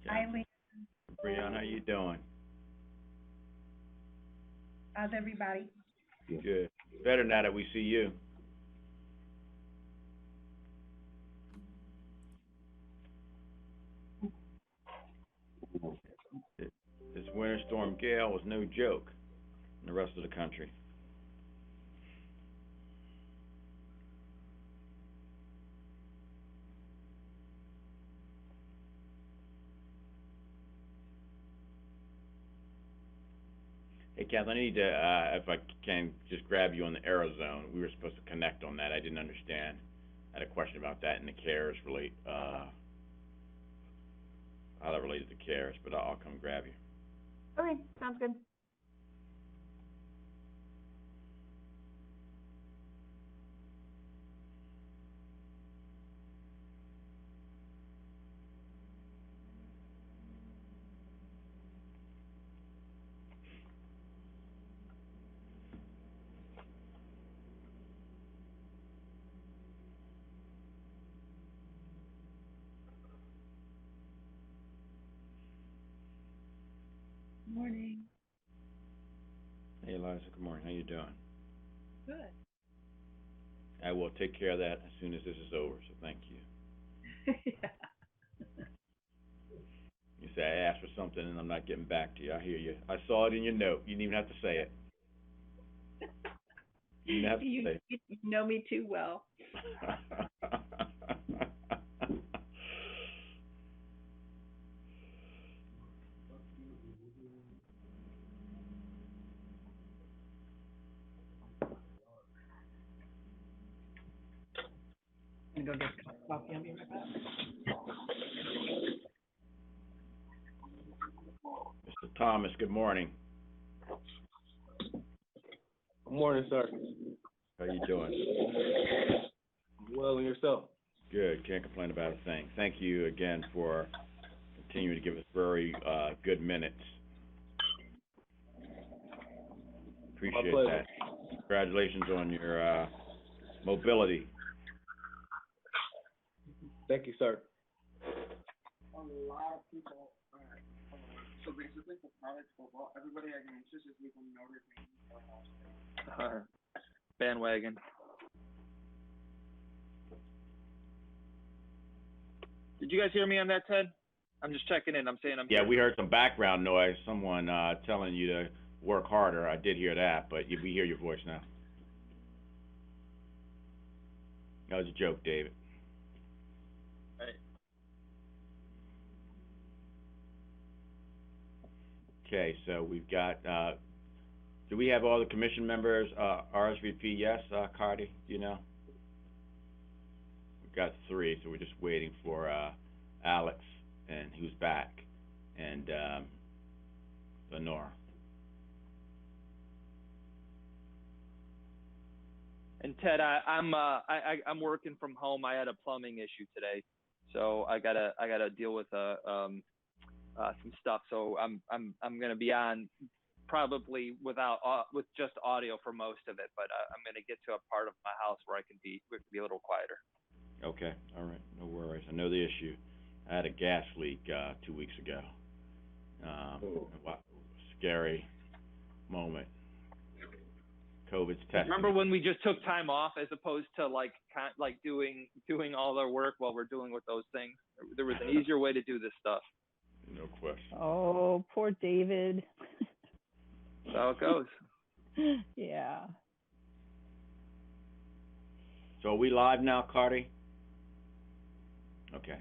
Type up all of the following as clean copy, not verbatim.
Hi, Lee. Brianna, how you doing? How's everybody? Good. Better now that we see you. This winter storm gale was no joke in the rest of the country. Hey, Kathleen, I need to, if I can, just grab you on the Aerozone. We were supposed to connect on that. I didn't understand. I had a question about that and the CARES how that related to CARES, but I'll come grab you. Okay, sounds good. Morning. Hey, Eliza, good morning. How you doing? Good. I will take care of that as soon as this is over, so thank you. Yeah. You say I asked for something and I'm not getting back to you. I hear you. I saw it in your note. You didn't even have to say it. You didn't have to You, say you know me too well. it. I'm gonna go get a cup of coffee. I'll be right back. Mr. Thomas, good morning. Good morning, sir. How you doing? Well, and yourself? Good. Can't complain about a thing. Thank you again for continuing to give us very good minutes. Appreciate pleasure. that. Congratulations on your mobility. Thank you, sir. A lot of people are. So basically, for college football, everybody at Ignatius is legal Notre Dame. Bandwagon. Did you guys hear me on that, Ted? I'm just checking in. I'm saying I'm Yeah, here. we heard some background noise. Someone telling you to work harder. I did hear that, but we hear your voice now. That was a joke, David. Right. Okay, so we've got. Do we have all the commission members RSVP? Yes, Cardi. Do you know? We've got 3, so we're just waiting for Alex, and who's back, and Lenore. And Ted, I'm working from home. I had a plumbing issue today, so I gotta deal with some stuff. So I'm gonna be on probably with just audio for most of it, but I'm gonna get to a part of my house where we can be a little quieter. Okay, all right, no worries. I know the issue. I had a gas leak 2 weeks ago. Scary moment. COVID's testing. Remember when we just took time off as opposed to doing all our work while we're dealing with those things? There was an easier way to do this stuff. No question. Oh, poor David. That's how it goes. Yeah. So are we live now, Cardi? Okay.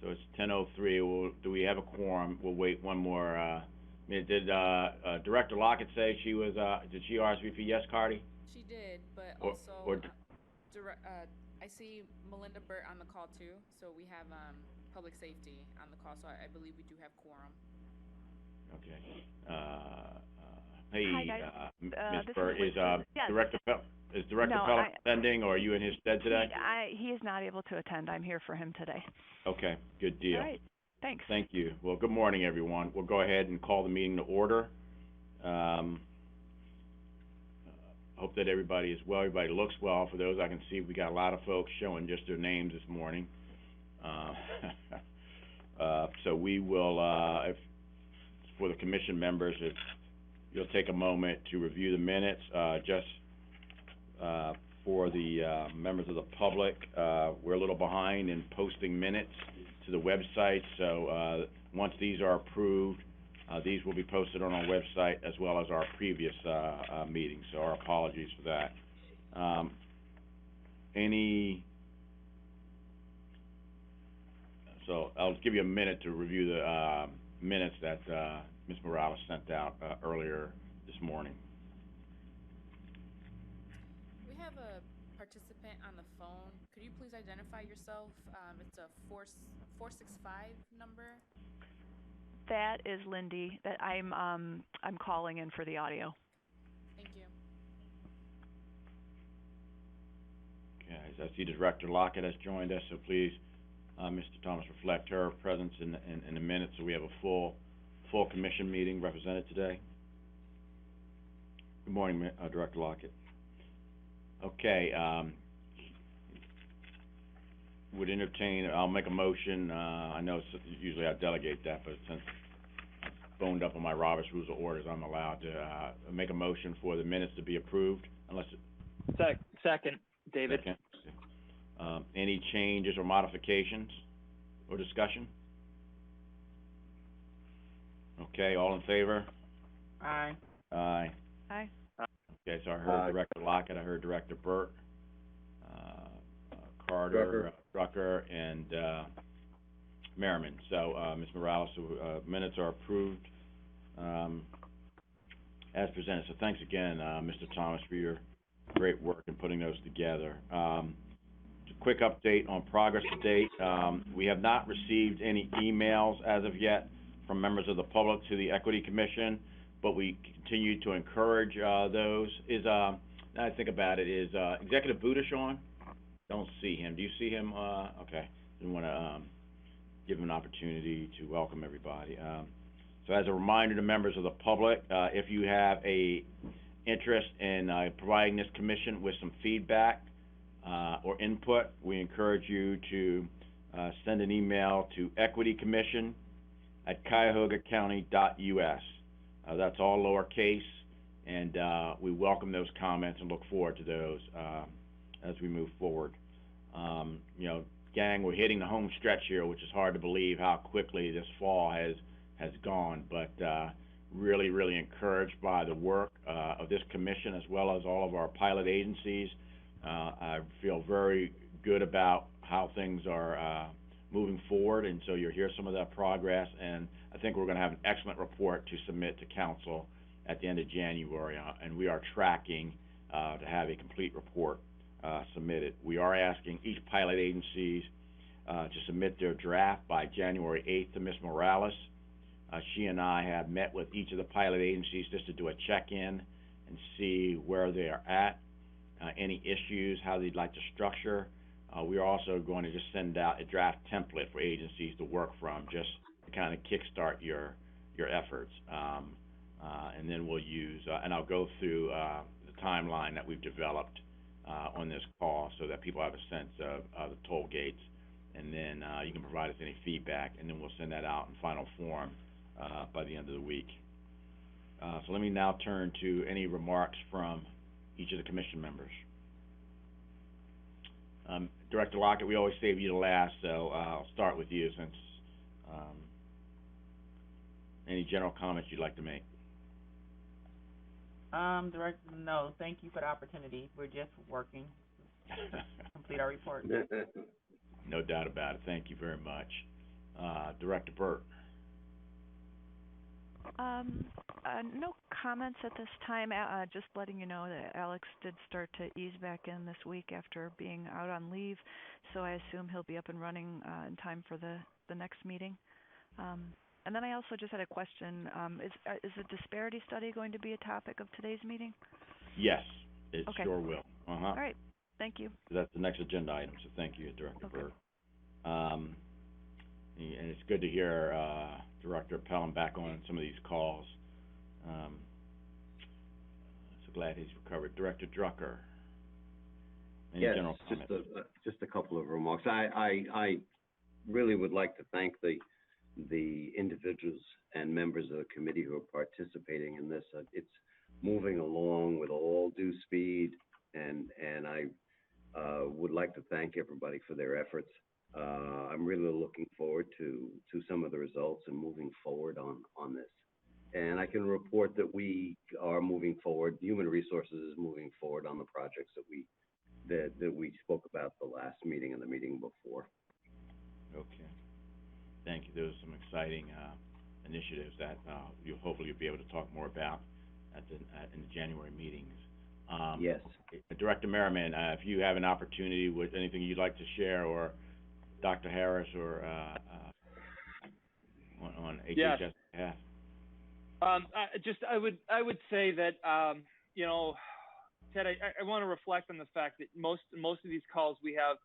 So it's 10:03. Do we have a quorum? We'll wait one more. Did Director Lockett say she was? Did she RSVP? Yes, Cardi. She did, but Or- also or- I see Melinda Burt on the call too. So we have public safety on the call. So I believe we do have quorum. Okay. Hi, Hey, guys. Ms. This Burt, is yes. Director No, Pelt attending, or are you in his stead today? He is not able to attend. I'm here for him today. Okay, good deal. All right. Thanks. Thank you. Well, good morning, everyone. We'll go ahead and call the meeting to order. Hope that everybody is well. Everybody looks well. For those I can see, we got a lot of folks showing just their names this morning. so we will, if, for the commission members, if you'll take a moment to review the minutes, for the, members of the public, we're a little behind in posting minutes to the website, so, once these are approved, these will be posted on our website as well as our previous, meetings, so our apologies for that. So I'll give you a minute to review the, minutes that, Ms. Morales sent out, earlier this morning. We have a participant on the phone. Could you please identify yourself? It's a 465 number. That is Lindy. That I'm calling in for the audio. Thank you. Okay, I see Director Lockett has joined us, so please, Mr. Thomas, reflect her presence in the minutes, so we have a full commission meeting represented today. Good morning, Director Lockett. Okay, would entertain, I'll make a motion, I know usually I delegate that, but since I boned up on my Robert's Rules of Orders, I'm allowed to, make a motion for the minutes to be approved, unless Second, David. Second. Any changes or modifications or discussion? Okay, all in favor? Aye. Aye. Hi. Okay, so I heard Director Lockett, I heard Director Burt, Carter, Drucker, and, Merriman. So, Ms. Morales, minutes are approved, as presented. So thanks again, Mr. Thomas, for your great work in putting those together. Quick update on progress to date. We have not received any emails as of yet from members of the public to the Equity Commission, but we continue to encourage those. Now I think about it, is Executive Budish on? Don't see him. Do you see him? Okay. We want to give him an opportunity to welcome everybody. So as a reminder to members of the public, if you have a interest in providing this commission with some feedback or input, we encourage you to send an email to equitycommission@cuyahogacounty.us. That's all lowercase, and we welcome those comments and look forward to those as we move forward. You know, gang, we're hitting the home stretch here, which is hard to believe how quickly this fall has gone, but really, really encouraged by the work of this commission as well as all of our pilot agencies. I feel very good about how things are moving forward, and so you'll hear some of that progress, and I think we're going to have an excellent report to submit to council at the end of January, and we are tracking to have a complete report submitted. We are asking each pilot agencies to submit their draft by January 8th to Ms. Morales. She and I have met with each of the pilot agencies just to do a check-in and see where they are at, any issues, how they'd like to structure. We are also going to just send out a draft template for agencies to work from, just to kind of kickstart your efforts. And then we'll use, and I'll go through the timeline that we've developed on this call so that people have a sense of the toll gates. And then you can provide us any feedback, and then we'll send that out in final form by the end of the week. So let me now turn to any remarks from each of the commission members. Director Lockett, we always save you to last, so I'll start with you since any general comments you'd like to make. Director, no, thank you for the opportunity. We're just working to complete our report. No doubt about it. Thank you very much. Director Burt. No comments at this time. Just letting you know that Alex did start to ease back in this week after being out on leave, so I assume he'll be up and running in time for the next meeting. And then I also just had a question. Is the disparity study going to be a topic of today's meeting? Yes, it Okay. sure will. All right. Thank you. That's the next agenda item, so thank you, Director Burt. And it's good to hear Director Pelham back on some of these calls. So glad he's recovered. Director Drucker. Any general comments? Just a couple of remarks. I really would like to thank the the individuals and members of the committee who are participating in this. It's moving along with all due speed, and I would like to thank everybody for their efforts. I'm really looking forward to some of the results and moving forward on this. And I can report that we are moving forward. Human Resources is moving forward on the projects that we spoke about the last meeting and the meeting before. Okay. Thank you. Those are some exciting initiatives that you'll be able to talk more about in the January meetings. Yes. Director Merriman, if you have an opportunity with anything you'd like to share, or Dr. Harris, or on HHS Yes. behalf. I would say that Ted, I want to reflect on the fact that most of these calls we have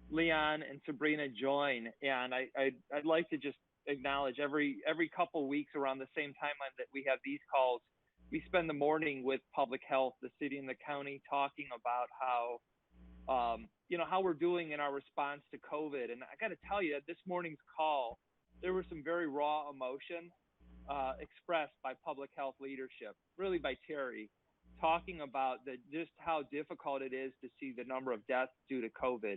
Leon and Sabrina join, and I'd like to just acknowledge every couple weeks around the same timeline that we have these calls, we spend the morning with public health, the city and the county, talking about how we're doing in our response to COVID. And I got to tell you, at this morning's call, there was some very raw emotion expressed by public health leadership, really by Terry, talking about just how difficult it is to see the number of deaths due to COVID.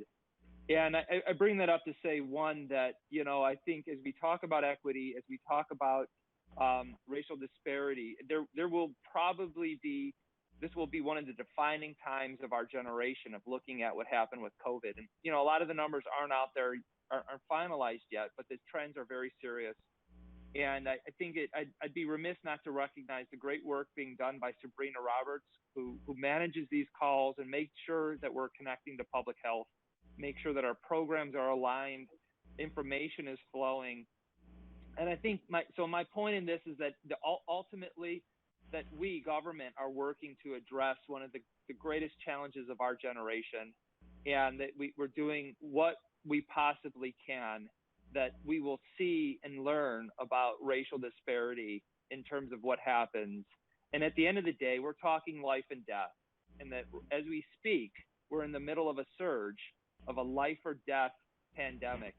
And I bring that up to say, one, that, I think as we talk about equity, as we talk about racial disparity, there will probably be, this will be one of the defining times of our generation of looking at what happened with COVID. And, a lot of the numbers aren't out there, aren't finalized yet, but the trends are very serious. And I think I'd be remiss not to recognize the great work being done by Sabrina Roberts, who manages these calls and makes sure that we're connecting to public health, make sure that our programs are aligned, information is flowing. And I think my point in this is that ultimately that we, government, are working to address one of the greatest challenges of our generation, and that we're doing what we possibly can, that we will see and learn about racial disparity in terms of what happens. And at the end of the day, we're talking life and death. And that as we speak, we're in the middle of a surge of a life or death pandemic.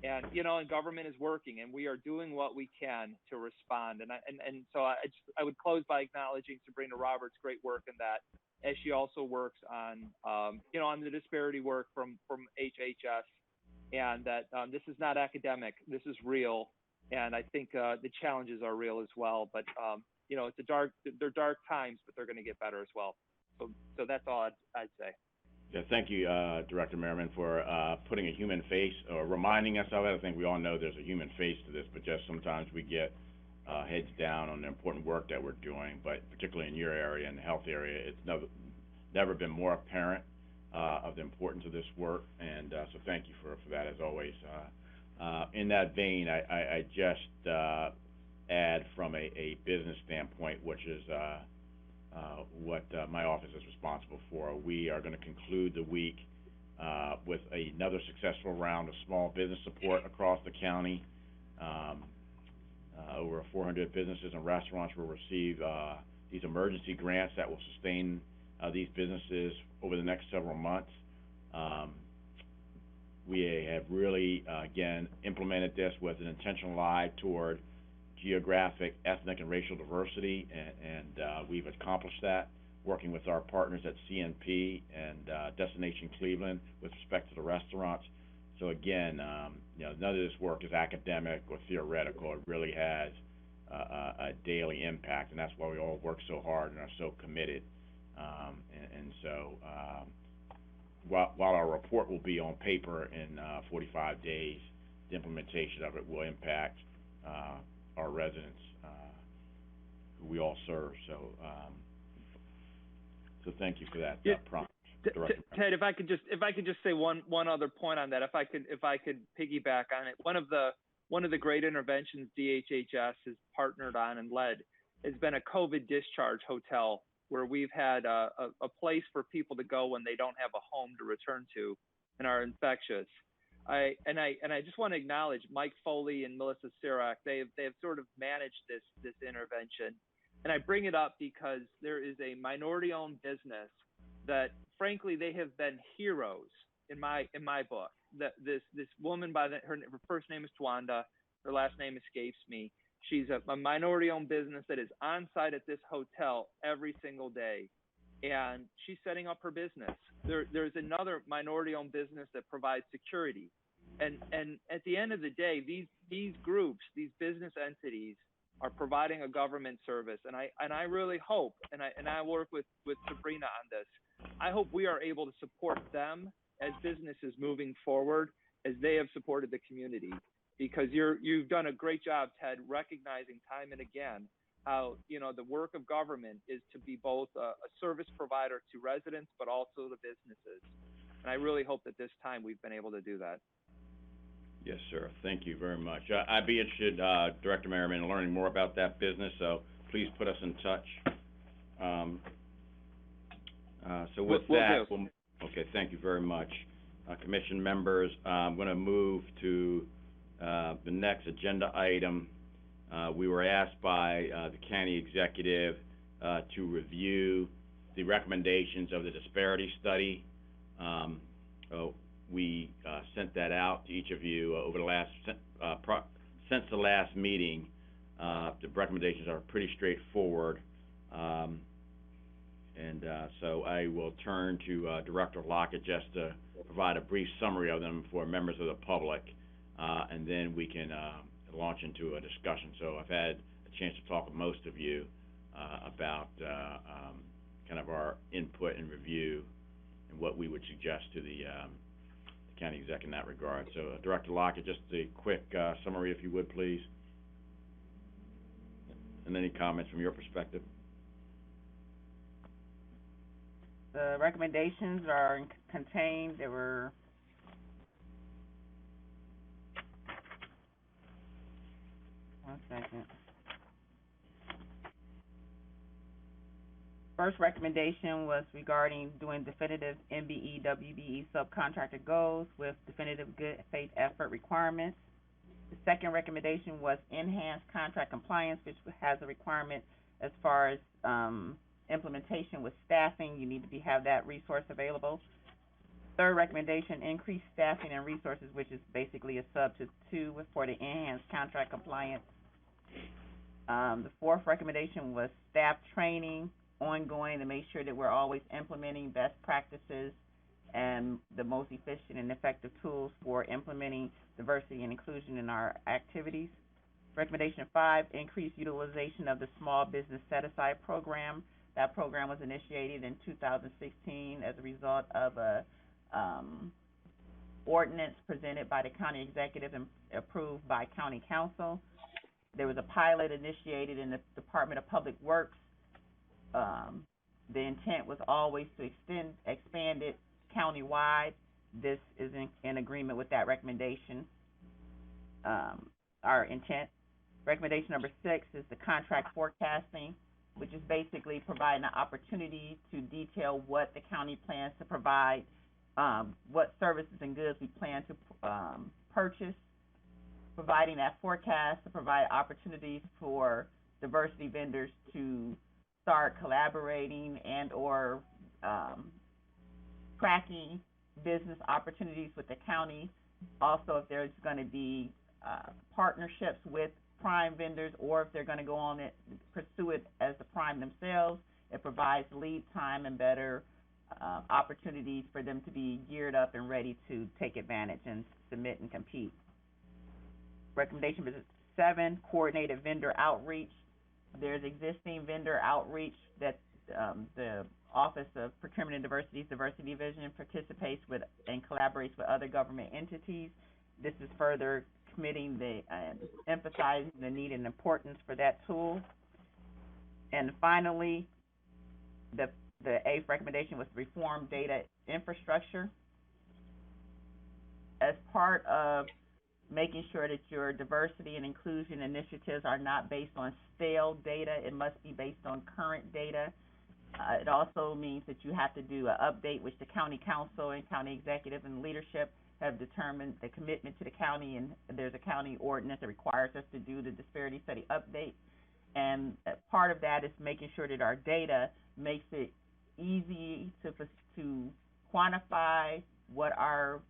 And, and government is working, and we are doing what we can to respond. And so I would close by acknowledging Sabrina Roberts' great work in that, as she also works on, on the disparity work from HHS. And that this is not academic, this is real, and I think the challenges are real as well. But they're dark times, but they're going to get better as well. So that's all I'd say. Yeah, thank you, Director Merriman, for putting a human face, or reminding us of it. I think we all know there's a human face to this, but just sometimes we get heads down on the important work that we're doing. But particularly in your area, in the health area, it's never been more apparent of the importance of this work, and so thank you for that as always. In that vein, I just add from a business standpoint, which is what my office is responsible for. We are going to conclude the week with another successful round of small business support across the county. Over 400 businesses and restaurants will receive these emergency grants that will sustain these businesses over the next several months. We have really, again, implemented this with an intentional eye toward geographic, ethnic, and racial diversity, and we've accomplished that working with our partners at CNP and Destination Cleveland with respect to the restaurants. So again, none of this work is academic or theoretical. It really has a daily impact, and that's why we all work so hard and are so committed. So while our report will be on paper in 45 days, the implementation of it will impact our residents who we all serve. So thank you for that prompt, Director. Ted, if I could just say one other point on that, if I could piggyback on it. One of the great interventions DHHS has partnered on and led has been a COVID discharge hotel, where we've had a place for people to go when they don't have a home to return to and are infectious. I just want to acknowledge Mike Foley and Melissa Sirak. They have sort of managed this intervention, and I bring it up because there is a minority-owned business that, frankly, they have been heroes in my book. That this woman her first name is Twanda. her last name escapes me. She's a minority-owned business that is on site at this hotel every single day, and she's setting up her business. There's another minority-owned business that provides security, and at the end of the day, these groups, these business entities, are providing a government service, and I really hope, and I work with Sabrina on this. I hope we are able to support them as businesses moving forward, as they have supported the community. Because you've done a great job, Ted, recognizing time and again how, the work of government is to be both a service provider to residents, but also the businesses. And I really hope that this time we've been able to do that. Yes, sir. Thank you very much. I'd be interested, Director Merriman, in learning more about that business, so please put us in touch. So with that, okay, thank you very much. Commission members, I'm going to move to the next agenda item. We were asked by the county executive to review the recommendations of the disparity study. We sent that out to each of you over the last, since the last meeting. The recommendations are pretty straightforward. So I will turn to Director Lockett just to provide a brief summary of them for members of the public, and then we can launch into a discussion. So I've had a chance to talk with most of you about kind of our input and review and what we would suggest to the county exec in that regard. So Director Lockett, just a quick summary, if you would, please. And any comments from your perspective? The recommendations are contained. There were one second. First recommendation was regarding doing definitive MBE, WBE subcontractor goals with definitive good faith effort requirements. The second recommendation was enhanced contract compliance, which has a requirement as far as implementation with staffing. You need to have that resource available. Third recommendation, increased staffing and resources, which is basically a substitute for the enhanced contract compliance. The fourth recommendation was staff training, ongoing, to make sure that we're always implementing best practices and the most efficient and effective tools for implementing diversity and inclusion in our activities. Recommendation 5, increased utilization of the Small Business Set-Aside Program. That program was initiated in 2016 as a result of a ordinance presented by the county executive and approved by county council. There was a pilot initiated in the Department of Public Works. The intent was always to expand it countywide. This is in agreement with that recommendation, our intent. Recommendation number 6 is the contract forecasting, which is basically providing an opportunity to detail what the county plans to provide, what services and goods we plan to purchase, providing that forecast to provide opportunities for diversity vendors to start collaborating and or tracking business opportunities with the county. Also, if there's going to be partnerships with prime vendors, or if they're going to go on it, pursue it as the prime themselves, it provides lead time and better opportunities for them to be geared up and ready to take advantage and submit and compete. Recommendation 7, coordinated vendor outreach. There's existing vendor outreach that the Office of Procurement and Diversity's Diversity Division participates with and collaborates with other government entities. This is further committing emphasizing the need and importance for that tool. And finally, the 8th recommendation was reform data infrastructure. As part of making sure that your diversity and inclusion initiatives are not based on stale data, it must be based on current data. It also means that you have to do an update, which the county council and county executive and leadership have determined the commitment to the county, and there's a county ordinance that requires us to do the disparity study update. And part of that is making sure that our data makes it easy to quantify what our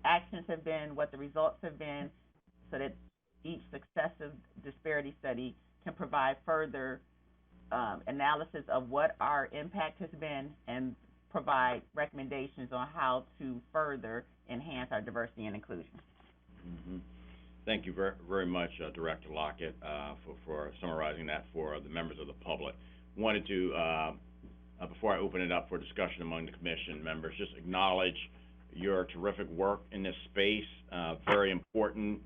actions have been, what the results have been, so that each successive disparity study can provide further analysis of what our impact has been and provide recommendations on how to further enhance our diversity and inclusion. Mm-hmm. Thank you very much, Director Lockett, for summarizing that for the members of the public. Wanted to, before I open it up for discussion among the commission members, just acknowledge your terrific work in this space. Very important.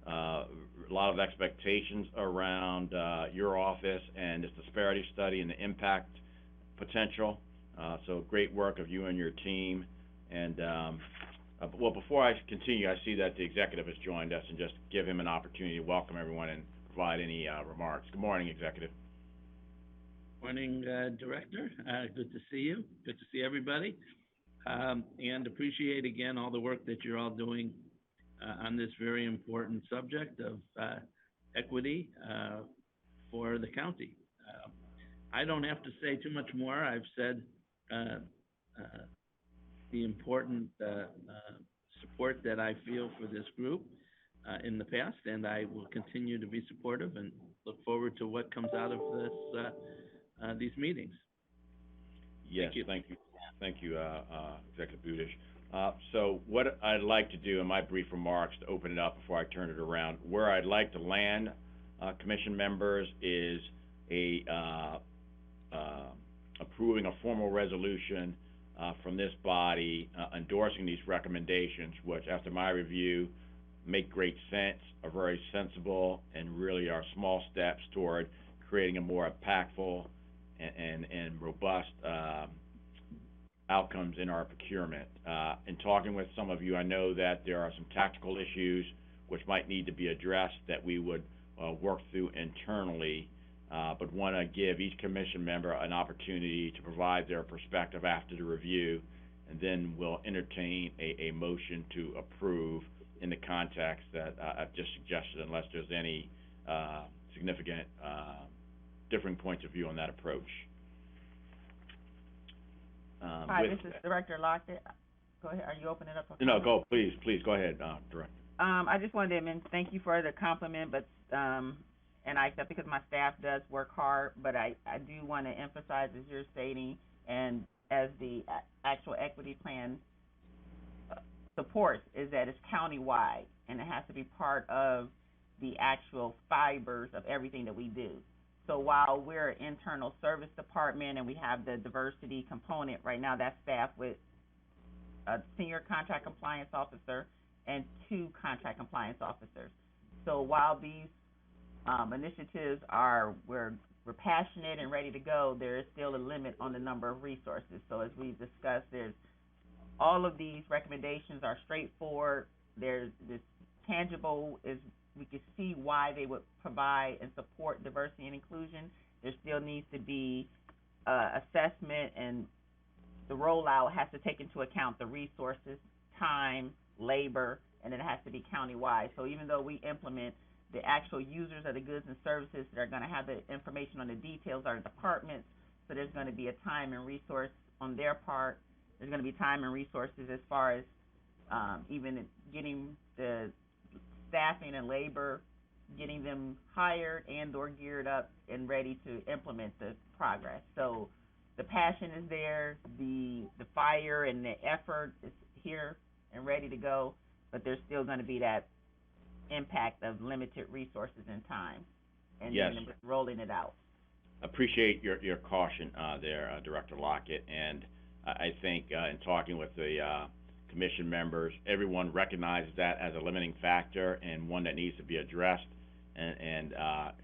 A lot of expectations around your office and this disparity study and the impact potential. So great work of you and your team. And well, before I continue, I see that the executive has joined us, and just give him an opportunity to welcome everyone and provide any remarks. Good morning, executive. Morning, Director. Good to see you. Good to see everybody. And appreciate again all the work that you're all doing on this very important subject of equity for the county. I don't have to say too much more. I've said the important support that I feel for this group in the past, and I will continue to be supportive and look forward to what comes out of this these meetings. Yes, thank you, Executive Budish. So what I'd like to do in my brief remarks to open it up before I turn it around, where I'd like to land, commission members, is approving a formal resolution from this body endorsing these recommendations, which, after my review, make great sense, are very sensible, and really are small steps toward creating a more impactful and robust outcomes in our procurement. In talking with some of you, I know that there are some tactical issues which might need to be addressed that we would work through internally, but want to give each commission member an opportunity to provide their perspective after the review, and then we'll entertain a motion to approve in the context that I've just suggested, unless there's any significant differing points of view on that approach. Hi, this is Director Lockett. Go ahead. Are you opening up? No, go, please, go ahead, Director. I just wanted to thank you for the compliment, but and I accept it because my staff does work hard, but I do want to emphasize, as you're stating, and as the actual equity plan supports, is that it's countywide, and it has to be part of the actual fibers of everything that we do. So while we're an internal service department and we have the diversity component, right now that's staffed with a senior contract compliance officer and 2 contract compliance officers. So while these initiatives we're passionate and ready to go, there is still a limit on the number of resources. So as we've discussed, all of these recommendations are straightforward. There's this tangible, is we can see why they would provide and support diversity and inclusion. There still needs to be assessment, and the rollout has to take into account the resources, time, labor, and it has to be countywide. So even though we implement, the actual users of the goods and services that are going to have the information on the details are departments, so there's going to be a time and resource on their part. There's going to be time and resources as far as even getting the staffing and labor, getting them hired and or geared up and ready to implement the progress. So the passion is there, the fire and the effort is here and ready to go, but there's still going to be that impact of limited resources and time, and yes, then rolling it out. Appreciate your caution there, Director Lockett, and I think in talking with the commission members, everyone recognizes that as a limiting factor and one that needs to be addressed, and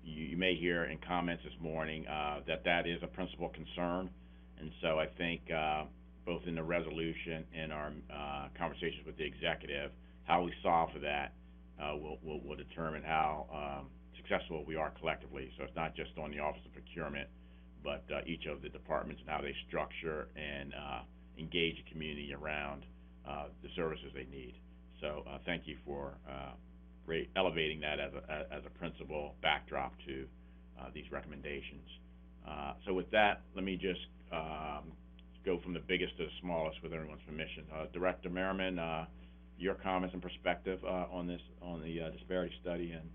you may hear in comments this morning that is a principal concern, and so I think both in the resolution and our conversations with the executive, how we solve for that will determine how successful we are collectively. So it's not just on the Office of Procurement, but each of the departments and how they structure and engage the community around the services they need. So thank you for elevating that as a principal backdrop to these recommendations. So with that, let me just go from the biggest to the smallest with everyone's permission. Director Merriman, your comments and perspective on the disparity study and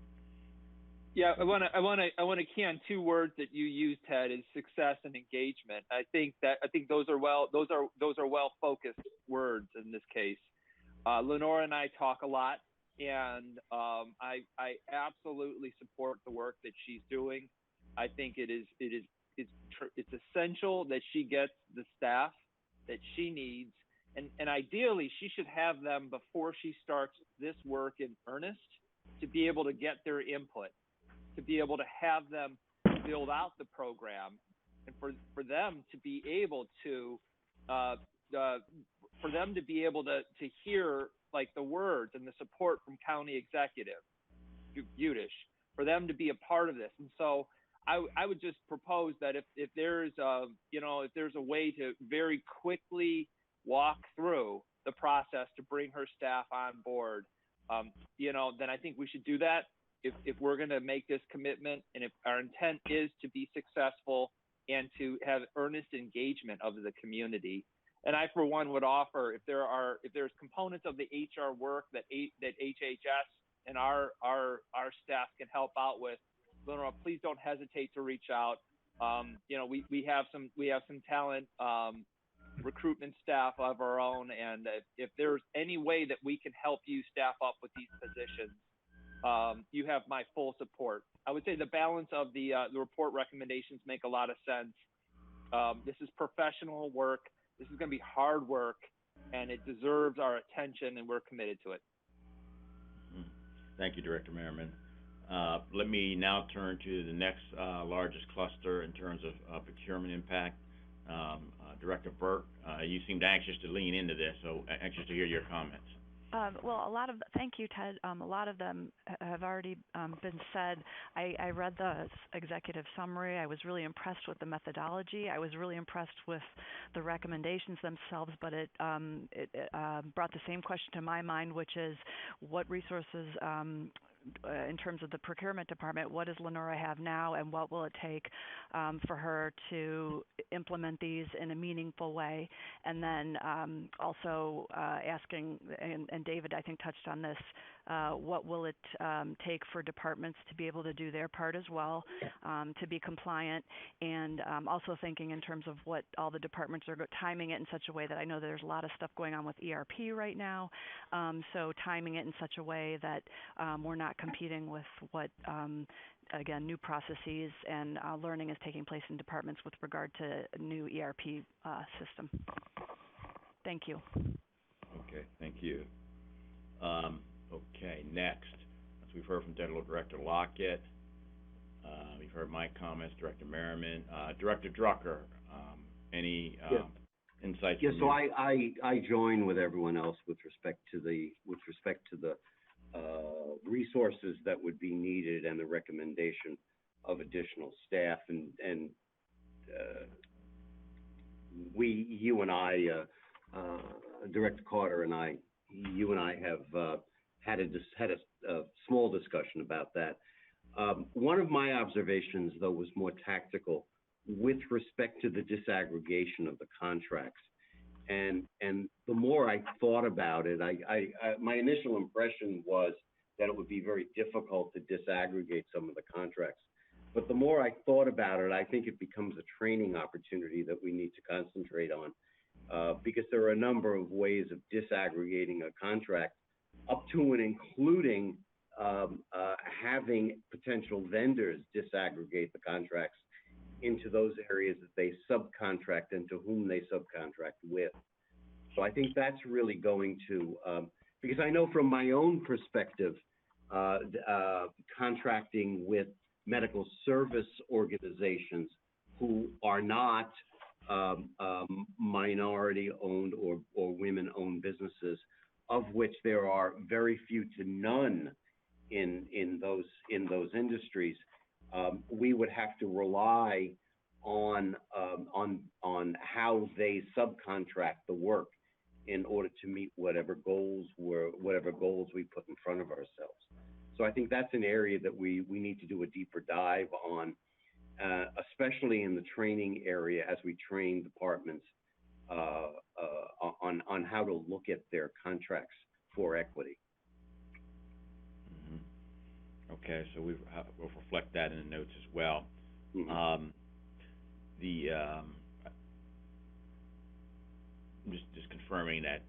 Yeah, I want to key on two words that you used, Ted, is success and engagement. I think those are well focused words in this case. Lenora and I talk a lot, and I absolutely support the work that she's doing. I think it's essential that she gets the staff that she needs, and ideally she should have them before she starts this work in earnest to be able to get their input, to be able to have them build out the program, and for them to be able to hear like the words and the support from county executive Budish, for them to be a part of this. And so I would just propose that if there's a way to very quickly walk through the process to bring her staff on board, then I think we should do that. If we're going to make this commitment, and if our intent is to be successful and to have earnest engagement of the community. And I, for one, would offer, if there's components of the HR work that HHS and our staff can help out with, Lenora, please don't hesitate to reach out. We have some talent recruitment staff of our own, and if there's any way that we can help you staff up with these positions, you have my full support. I would say the balance of the report recommendations make a lot of sense. This is professional work. This is going to be hard work, and it deserves our attention, and we're committed to it. Thank you, Director Merriman. Let me now turn to the next largest cluster in terms of procurement impact. Director Burke, you seemed anxious to lean into this, so anxious to hear your comments. Thank you, Ted. A lot of them have already been said. I read the executive summary. I was really impressed with the methodology. I was really impressed with the recommendations themselves, but it brought the same question to my mind, which is what resources in terms of the procurement department, what does Lenora have now, and what will it take for her to implement these in a meaningful way? And then also asking, and David, I think, touched on this, what will it take for departments to be able to do their part as well, to be compliant, and also thinking in terms of what all the departments are timing it in such a way that I know there's a lot of stuff going on with ERP right now, so timing it in such a way that we're not competing with what, again, new processes and learning is taking place in departments with regard to a new ERP system. Thank you. Okay, thank you. Okay, next, as we've heard from Director Lockett, we've heard my comments, Director Merriman, Director Drucker, any insights? Yeah, so I join with everyone else with respect to the resources that would be needed and the recommendation of additional staff, and you and I, Director Carter and I, you and I have had a small discussion about that. One of my observations, though, was more tactical with respect to the disaggregation of the contracts. And the more I thought about it, my initial impression was that it would be very difficult to disaggregate some of the contracts. But the more I thought about it, I think it becomes a training opportunity that we need to concentrate on, because there are a number of ways of disaggregating a contract, up to and including having potential vendors disaggregate the contracts into those areas that they subcontract and to whom they subcontract with. So I think that's really going to, because I know from my own perspective, contracting with medical service organizations who are not minority-owned or women-owned businesses, of which there are very few to none in those industries, we would have to rely on how they subcontract the work in order to meet whatever goals we put in front of ourselves. So I think that's an area that we need to do a deeper dive on, especially in the training area as we train departments on how to look at their contracts for equity. Okay, so we'll reflect that in the notes as well. Mhm. The, just confirming that,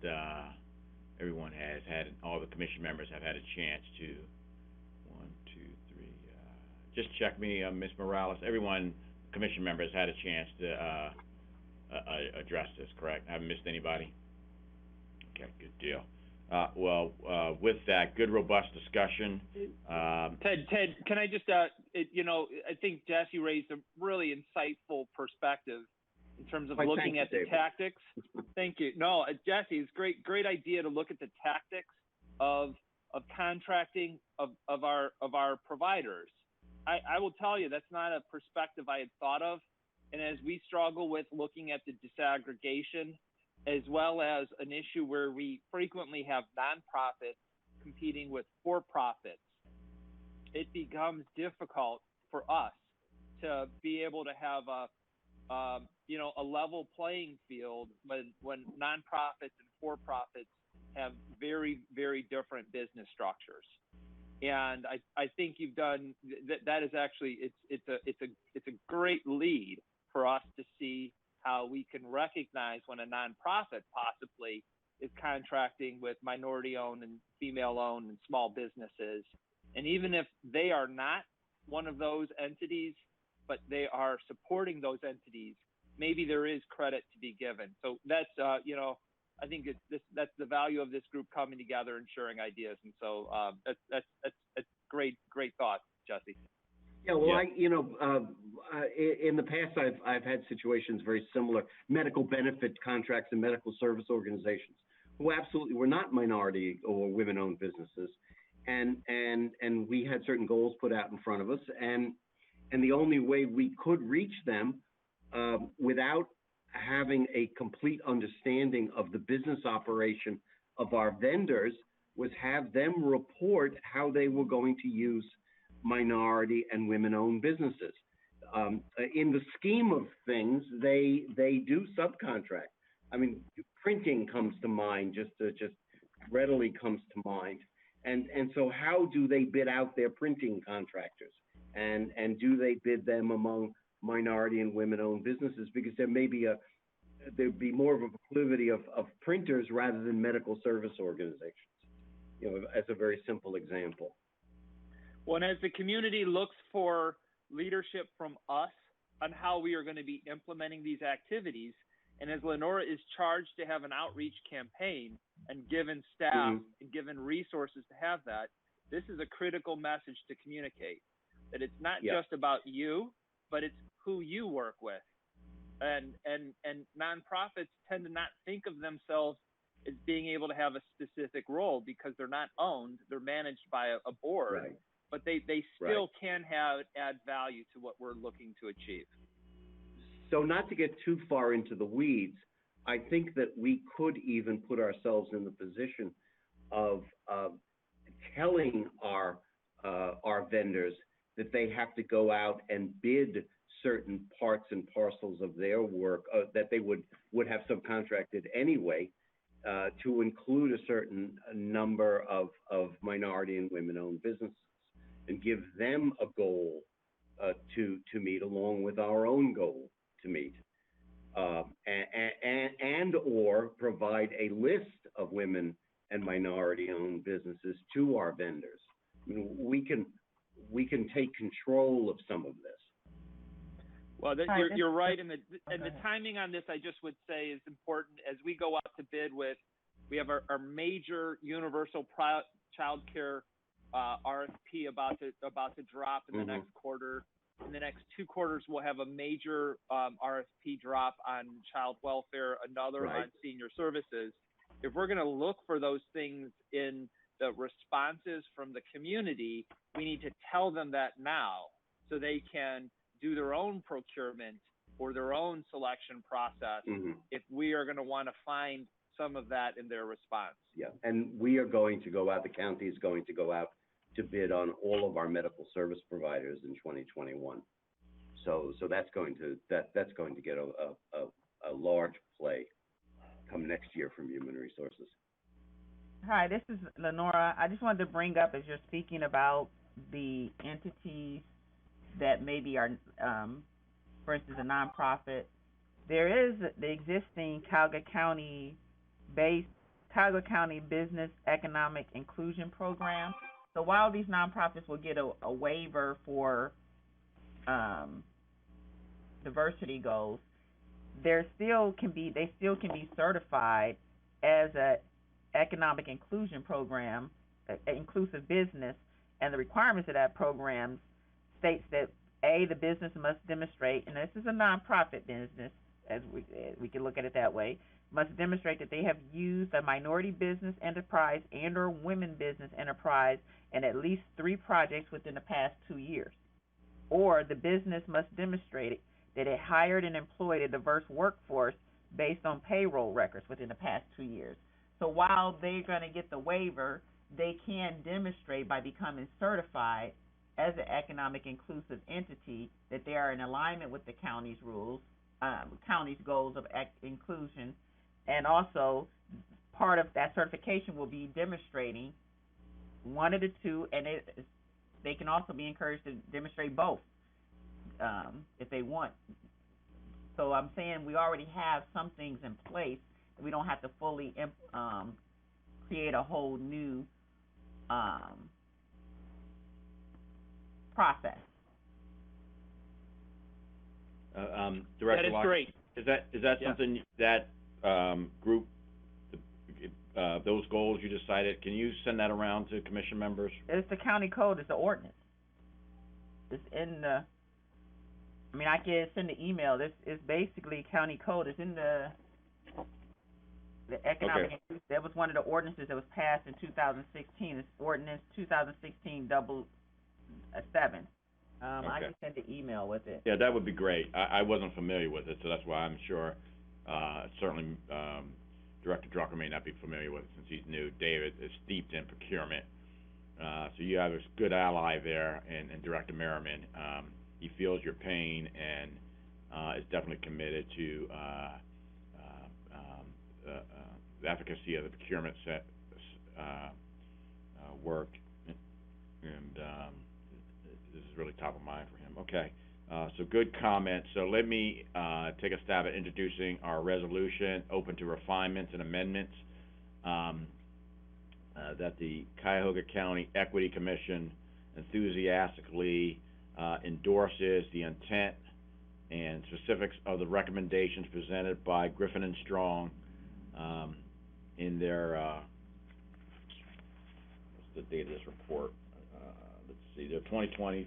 everyone has had, all the commission members have had a chance to, 1, 2, 3, just check me, Ms. Morales, everyone, commission members had a chance to, address this, correct? Haven't missed anybody? Okay, good deal. With that, good, robust discussion. Ted, can I just, I think Jesse raised a really insightful perspective in terms of looking at the tactics. Thank you. No, Jesse, it's great idea to look at the tactics of contracting of our providers. I will tell you, that's not a perspective I had thought of. And as we struggle with looking at the disaggregation, as well as an issue where we frequently have nonprofits competing with for-profits, it becomes difficult for us to be able to have a level playing field when nonprofits and for-profits have very, very different business structures. And I think you've done that is actually it's a great lead for us to see how we can recognize when a nonprofit possibly is contracting with minority-owned and female-owned and small businesses. And even if they are not one of those entities, but they are supporting those entities, maybe there is credit to be given. So that's, I think that's the value of this group coming together and sharing ideas. And so that's great thought, Jesse. Yeah, well, yeah. In the past, I've had situations very similar, medical benefit contracts and medical service organizations who absolutely were not minority or women-owned businesses, and we had certain goals put out in front of us, and the only way we could reach them without having a complete understanding of the business operation of our vendors was have them report how they were going to use minority and women-owned businesses. In the scheme of things, they do subcontract. I mean, printing comes to mind, just readily comes to mind. And so how do they bid out their printing contractors? And do they bid them among minority and women-owned businesses? Because there'd be more of a proclivity of printers rather than medical service organizations, as a very simple example. Well, and as the community looks for leadership from us on how we are going to be implementing these activities, and as Lenora is charged to have an outreach campaign and given staff and given resources to have that, this is a critical message to communicate, that it's not just about you, but it's who you work with. And nonprofits tend to not think of themselves as being able to have a specific role because they're not owned, they're managed by a board. Right. But they still can add value to what we're looking to achieve. So not to get too far into the weeds, I think that we could even put ourselves in the position of telling our vendors that they have to go out and bid certain parts and parcels of their work that they would have subcontracted anyway, to include a certain number of minority and women-owned businesses, and give them a goal to meet along with our own goal to meet, and or provide a list of women and minority-owned businesses to our vendors. I mean, we can take control of some of this. Well, you're right, and the timing on this, I just would say, is important. As we go out to bid we have our major universal child care RFP about to drop in the next quarter. In the next 2 quarters, we'll have a major RFP drop on child welfare, another on senior services. If we're going to look for those things in the responses from the community, we need to tell them that now so they can do their own procurement or their own selection process if we are going to want to find some of that in their response. Yeah, and we are going to go out, the county is going to go out to bid on all of our medical service providers in 2021. So that's going to get a large play come next year from Human Resources. Hi, this is Lenora. I just wanted to bring up, as you're speaking about the entities that maybe are, for instance, a nonprofit. There is the existing Cuyahoga County Business Economic Inclusion Program. So while these nonprofits will get a waiver for diversity goals, they still can be certified as a economic inclusion program, inclusive business, and the requirements of that program states that the business must demonstrate, and this is a nonprofit business, as we can look at it that way, must demonstrate that they have used a minority business enterprise and or women business enterprise in at least 3 projects within the past 2 years. Or the business must demonstrate that it hired and employed a diverse workforce based on payroll records within the past 2 years. So while they're going to get the waiver, they can demonstrate by becoming certified as an economic inclusive entity that they are in alignment with the county's rules, county's goals of inclusion, and also part of that certification will be demonstrating one of the two, and they can also be encouraged to demonstrate both if they want. So I'm saying we already have some things in place. We don't have to fully create a whole new process. Director That is Locke, great. Is that Yeah. something that group, those goals you just cited? Can you send that around to commission members? It's the county code. It's the ordinance. It's in the. I mean, I can send the email. This is basically county code. It's in the economic. Okay. That was one of the ordinances that was passed in 2016. It's ordinance 2016-7. I Okay. can send the email with it. Yeah, that would be great. I wasn't familiar with it, so that's why I'm sure, certainly, Director Drucker may not be familiar with it since he's new. David is steeped in procurement. So you have a good ally there in Director Merriman. He feels your pain and, is definitely committed to, the efficacy of the procurement work. And, this is really top of mind for him. Okay, so good comment. So let me take a stab at introducing our resolution, open to refinements and amendments, that the Cuyahoga County Equity Commission enthusiastically endorses the intent and specifics of the recommendations presented by Griffin and Strong in their, what's the date of this report? Let's see, the 2020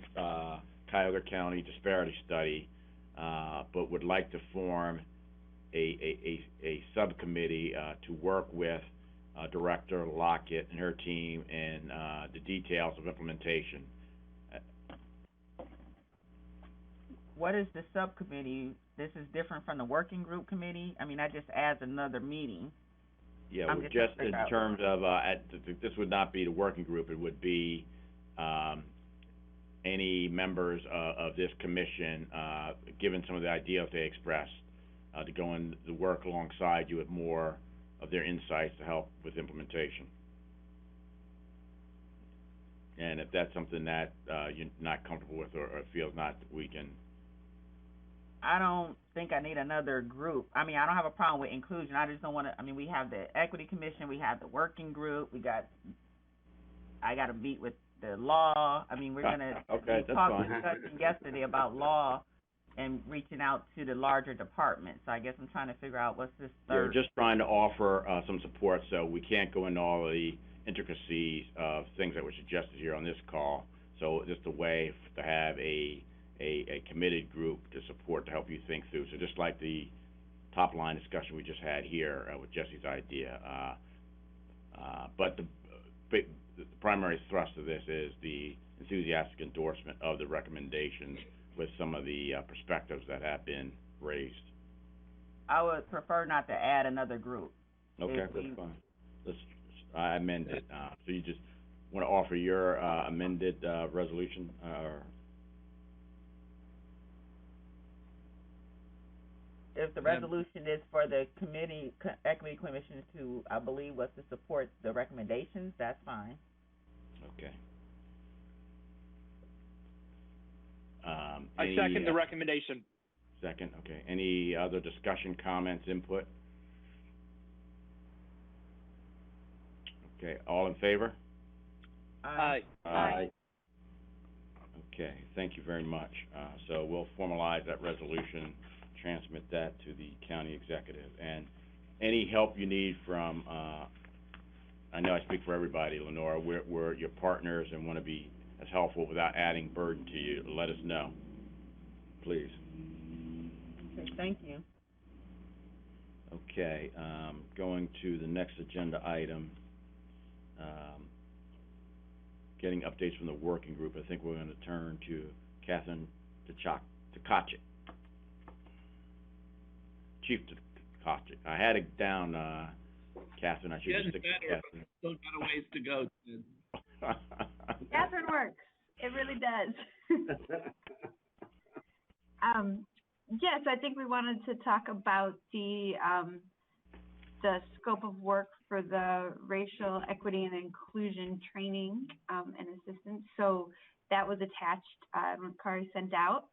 Cuyahoga County Disparity Study, but would like to form a subcommittee to work with Director Lockett and her team and the details of implementation. What is the subcommittee? This is different from the working group committee? I mean, that just adds another meeting. Yeah, just in terms of, this would not be the working group, it would be any members of this commission, given some of the ideas they expressed, to go in to work alongside you with more of their insights to help with implementation. And if that's something that you're not comfortable with or feels not, we can. I don't think I need another group. I mean, I don't have a problem with inclusion. I just don't want to. I mean, we have the equity commission, we have the working group, I got to meet with the law. I mean, we're gonna. Okay, that's fine. Discussing yesterday about law and reaching out to the larger departments. So I guess I'm trying to figure out what's this Yeah, we're third. just trying to offer some support, so we can't go into all of the intricacies of things that were suggested here on this call. So just a way to have a committed group to support, to help you think through. So just like the top line discussion we just had here with Jesse's idea. But the primary thrust of this is the enthusiastic endorsement of the recommendations with some of the perspectives that have been raised. I would prefer not to add another group. Okay, that's fine. I amend it. So you just want to offer your amended resolution, If the resolution is for the equity commission to, I believe, was to support the recommendations, that's fine. Okay. I second the recommendation. Second, okay. Any other discussion, comments, input? Okay, all in favor? Aye. Aye. Okay, thank you very much. So we'll formalize that resolution, transmit that to the county executive. And any help you need from, I know I speak for everybody, Lenora, we're your partners and want to be as helpful without adding burden to you. Let us know, please. Okay, thank you. Okay, going to the next agenda item, getting updates from the working group. I think we're going to turn to Catherine Tkachuk. Chief Tkachuk. I had it down, Catherine. I should just stick to Catherine. Still got a ways to go, Ted. Catherine works. It really does. Yes, I think we wanted to talk about the scope of work for the racial equity and inclusion training and assistance. So that was attached, Kari sent out.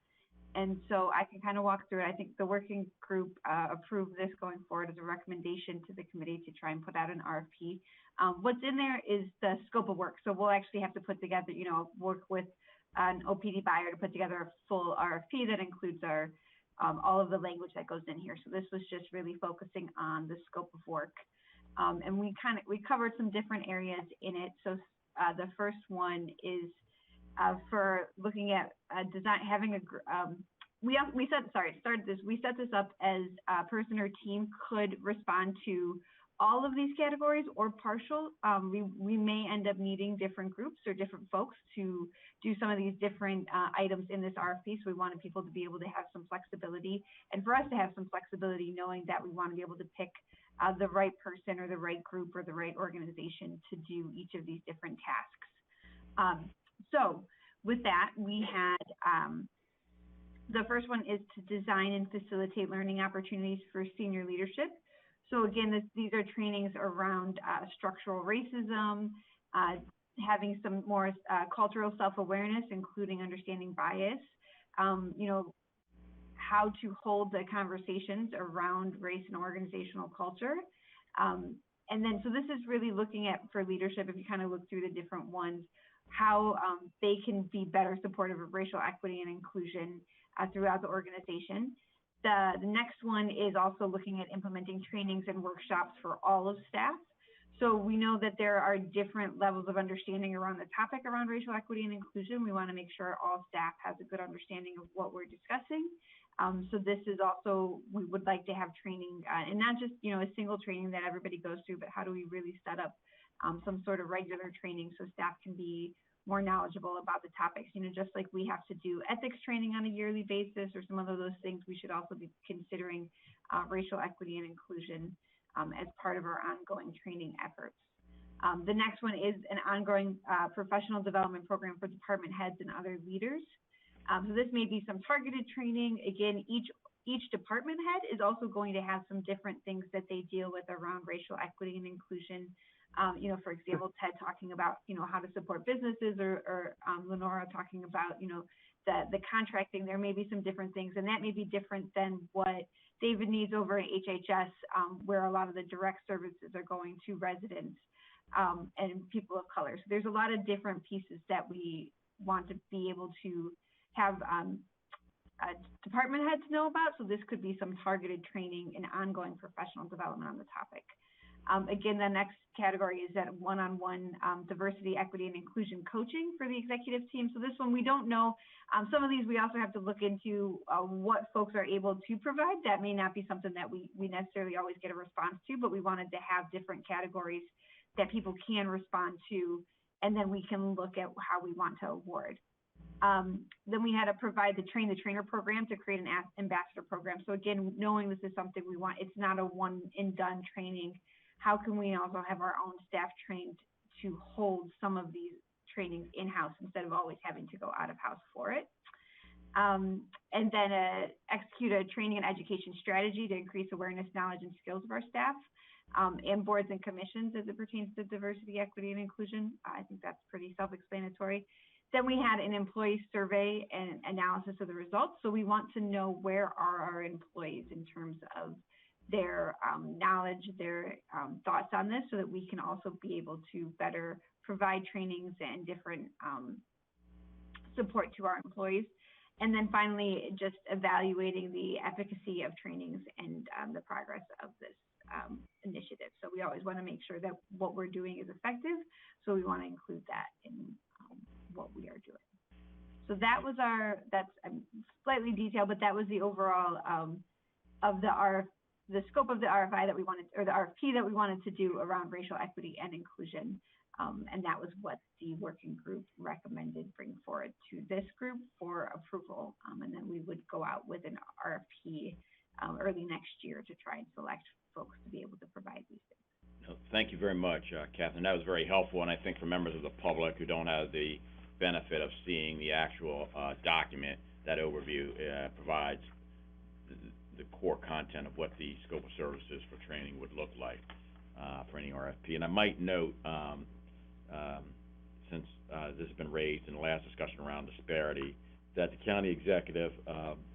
And so I can kind of walk through it. I think the working group approved this going forward as a recommendation to the committee to try and put out an RFP. What's in there is the scope of work. So we'll actually have to put together, work with an OPD buyer to put together a full RFP that includes our all of the language that goes in here. So this was just really focusing on the scope of work. And we covered some different areas in it. So the first one is for looking at design, having we set this up as a person or team could respond to all of these categories or partial. We may end up needing different groups or different folks to do some of these different items in this RFP. So we wanted people to be able to have some flexibility, and for us to have some flexibility, knowing that we want to be able to pick the right person or the right group or the right organization to do each of these different tasks. So with that, we had the first one is to design and facilitate learning opportunities for senior leadership. So again, these are trainings around structural racism, having some more cultural self-awareness, including understanding bias, how to hold the conversations around race and organizational culture. And then, so this is really looking at, for leadership, if you kind of look through the different ones, how they can be better supportive of racial equity and inclusion throughout the organization. The next one is also looking at implementing trainings and workshops for all of staff. So we know that there are different levels of understanding around the topic around racial equity and inclusion. We want to make sure all staff has a good understanding of what we're discussing. So this is also, we would like to have training, and not just, a single training that everybody goes through, but how do we really set up some sort of regular training so staff can be more knowledgeable about the topics, just like we have to do ethics training on a yearly basis or some of those things, we should also be considering racial equity and inclusion as part of our ongoing training efforts. The next one is an ongoing professional development program for department heads and other leaders. So this may be some targeted training. Again, each department head is also going to have some different things that they deal with around racial equity and inclusion. For example, Ted talking about, how to support businesses, or Lenora talking about, the contracting. There may be some different things, and that may be different than what David needs over at HHS, where a lot of the direct services are going to residents and people of color. So there's a lot of different pieces that we want to be able to have department heads know about. So this could be some targeted training and ongoing professional development on the topic. Again, the next category is that one-on-one diversity, equity, and inclusion coaching for the executive team. So this one, we don't know. Some of these we also have to look into what folks are able to provide. That may not be something that we necessarily always get a response to, but we wanted to have different categories that people can respond to, and then we can look at how we want to award. Then we had to provide the train the trainer program to create an ambassador program. So again, knowing this is something we want, it's not a one and done training. How can we also have our own staff trained to hold some of these trainings in-house instead of always having to go out of house for it? And then execute a training and education strategy to increase awareness, knowledge, and skills of our staff, and boards and commissions as it pertains to diversity, equity, and inclusion. I think that's pretty self-explanatory. Then we had an employee survey and analysis of the results. So we want to know where are our employees in terms of their knowledge, their thoughts on this, so that we can also be able to better provide trainings and different support to our employees. And then finally, just evaluating the efficacy of trainings and the progress of this initiative. So we always want to make sure that what we're doing is effective. So we want to include that in what we are doing. So that was that's slightly detailed, but that was the overall of the scope of the RFI that we wanted, or the RFP that we wanted to do around racial equity and inclusion. And that was what the working group recommended bring forward to this group for approval. And then we would go out with an RFP early next year to try and select folks to be able to provide these things. No, thank you very much, Catherine. That was very helpful, and I think for members of the public who don't have the benefit of seeing the actual document, that overview provides the core content of what the scope of services for training would look like for any RFP. And I might note, since this has been raised in the last discussion around disparity, that the county executive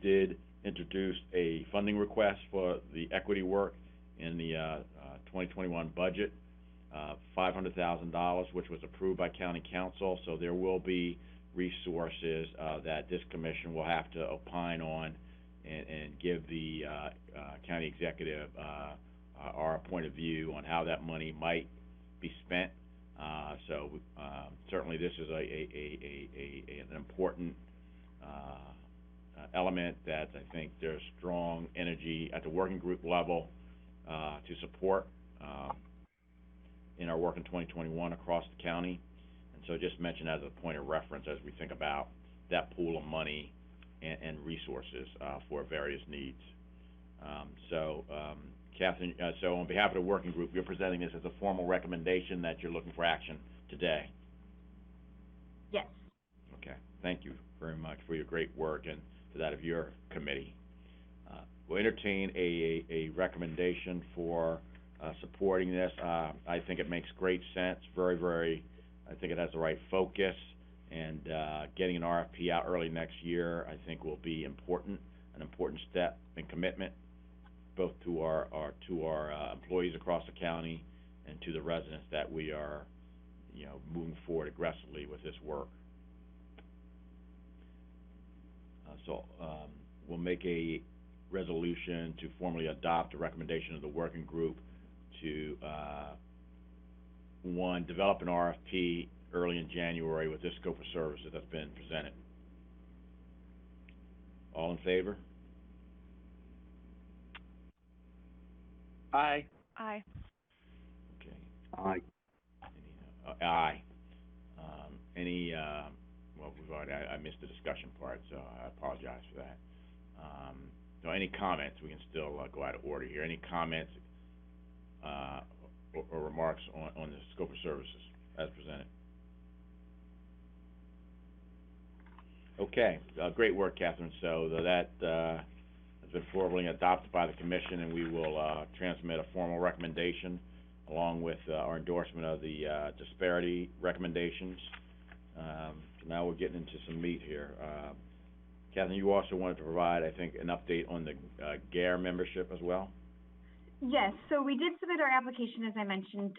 did introduce a funding request for the equity work in the 2021 budget, $500,000, which was approved by county council. So there will be resources that this commission will have to opine on and give the county executive our point of view on how that money might be spent. So certainly this is an important element that I think there's strong energy at the working group level to support in our work in 2021 across the county. And so just mention as a point of reference as we think about that pool of money and resources for various needs. Catherine, so on behalf of the working group, you're presenting this as a formal recommendation that you're looking for action today. Yes. Okay, thank you very much for your great work and for that of your committee. We'll entertain a recommendation for supporting this. I think it makes great sense, I think it has the right focus, and getting an RFP out early next year I think will be an important step and commitment both to our employees across the county and to the residents that we are, moving forward aggressively with this work. We'll make a resolution to formally adopt a recommendation of the working group to, one, develop an RFP early in January with this scope of services that's been presented. All in favor? Aye. Aye. Okay. Aye. Aye. Well, I missed the discussion part, so I apologize for that. So any comments? We can still go out of order here. Any comments or remarks on the scope of services as presented? Okay, great work, Catherine. So that has been formally adopted by the commission, and we will transmit a formal recommendation along with our endorsement of the disparity recommendations. Now we're getting into some meat here. Catherine, you also wanted to provide, I think, an update on the GARE membership as well? Yes, so we did submit our application, as I mentioned,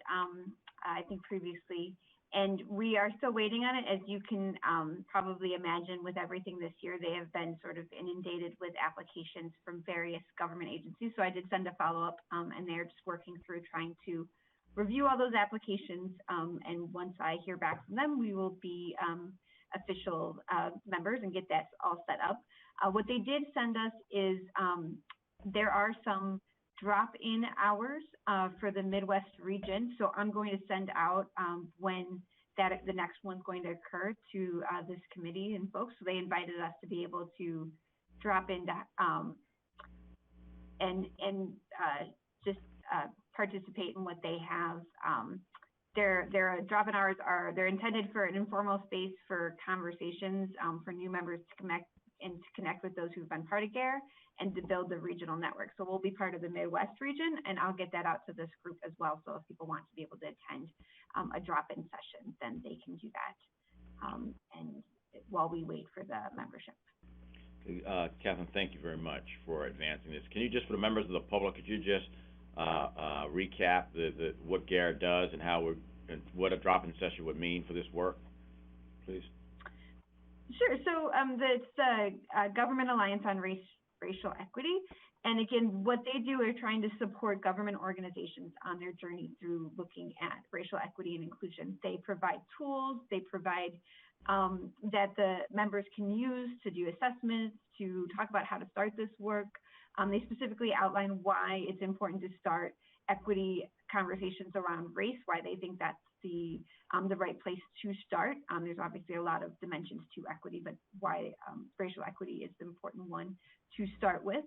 I think previously, and we are still waiting on it. As you can probably imagine, with everything this year, they have been sort of inundated with applications from various government agencies. So I did send a follow-up, and they're just working through trying to review all those applications. And once I hear back from them, we will be official members and get that all set up. What they did send us is there are some drop-in hours for the Midwest region. So I'm going to send out when the next one's going to occur to this committee and folks. So they invited us to be able to drop into and just participate in what they have. Their drop-in hours they're intended for an informal space for conversations for new members to connect with those who've been part of GARE and to build the regional network. So we'll be part of the Midwest region, and I'll get that out to this group as well. So if people want to be able to attend a drop-in session, then they can do that. and while we wait for the membership. Catherine, thank you very much for advancing this. Can you just, for the members of the public, could you just recap what GARE does and and what a drop-in session would mean for this work, please? Sure. So it's the Government Alliance on Racial Equity. And again, what they do is trying to support government organizations on their journey through looking at racial equity and inclusion. They provide tools, they provide that the members can use to do assessments, to talk about how to start this work. They specifically outline why it's important to start equity conversations around race, why they think that's the right place to start. There's obviously a lot of dimensions to equity, but why racial equity is the important one to start with.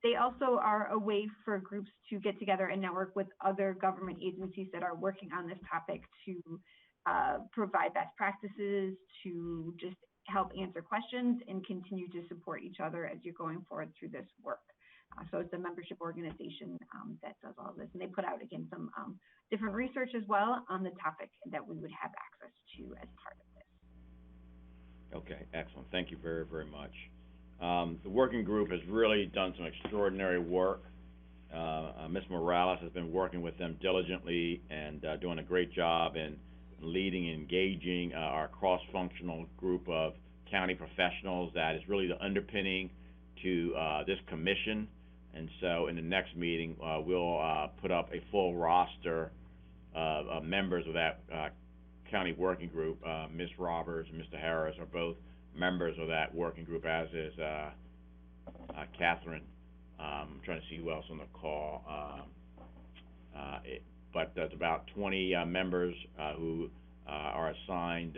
They also are a way for groups to get together and network with other government agencies that are working on this topic to provide best practices, to just help answer questions and continue to support each other as you're going forward through this work. So it's a membership organization that does all this. And they put out, again, some different research as well on the topic that we would have access to as part of this. Okay, excellent. Thank you very, very much. The working group has really done some extraordinary work. Ms. Morales has been working with them diligently and doing a great job in leading and engaging our cross-functional group of county professionals that is really the underpinning to this commission. And so in the next meeting, we'll put up a full roster of members of that county working group. Ms. Roberts and Mr. Harris are both members of that working group, as is Catherine. I'm trying to see who else on the call. But there's about 20 members who are assigned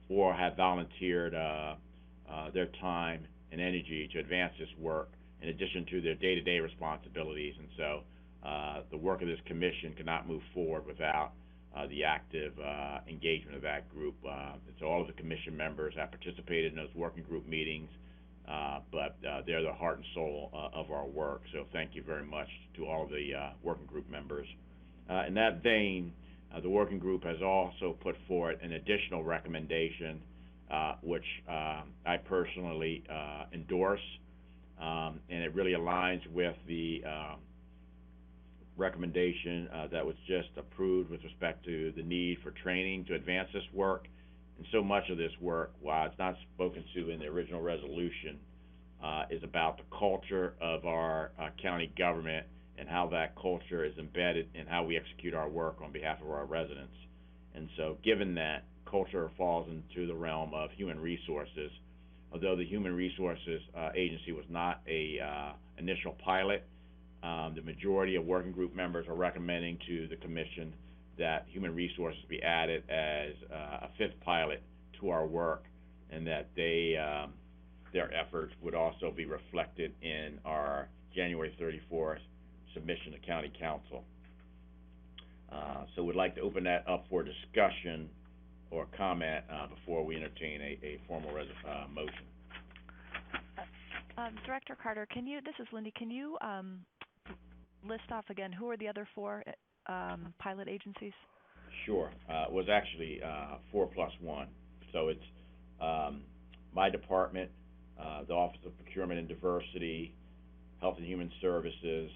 or have volunteered their time and energy to advance this work, in addition to their day-to-day responsibilities. And so the work of this commission cannot move forward without the active engagement of that group. So all of the commission members have participated in those working group meetings, but they're the heart and soul of our work. So thank you very much to all of the working group members. In that vein, the working group has also put forward an additional recommendation, which I personally endorse, and it really aligns with the recommendation that was just approved with respect to the need for training to advance this work. And so much of this work, while it's not spoken to in the original resolution, is about the culture of our county government and how that culture is embedded in how we execute our work on behalf of our residents. And so given that culture falls into the realm of human resources, although the Human Resources Agency was not a initial pilot, the majority of working group members are recommending to the commission that human resources be added as a fifth pilot to our work, and that their efforts would also be reflected in our January 34th submission to County Council. So we'd like to open that up for discussion or comment before we entertain a formal motion. Director Carter, this is Lindy, can you list off again who are the other four pilot agencies? Sure. It was actually 4+1. So it's my department, the Office of Procurement and Diversity, Health and Human Services,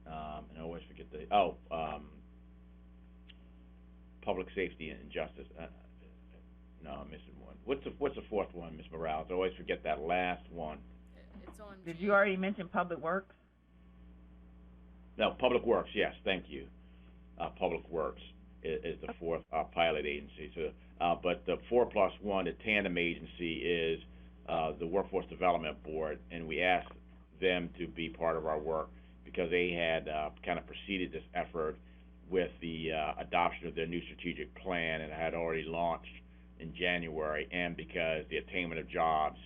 and I always forget Public Safety and Justice. No, I'm missing one. What's the fourth one, Ms. Morales? I always forget that last one. It's OMG. Did you already mention Public Works? No, Public Works, yes, thank you. Public Works is the fourth pilot agency. So, but the 4+1, the tandem agency, is the Workforce Development Board, and we asked them to be part of our work because they had kind of preceded this effort with the adoption of their new strategic plan, and had already launched in January, and because the attainment of jobs,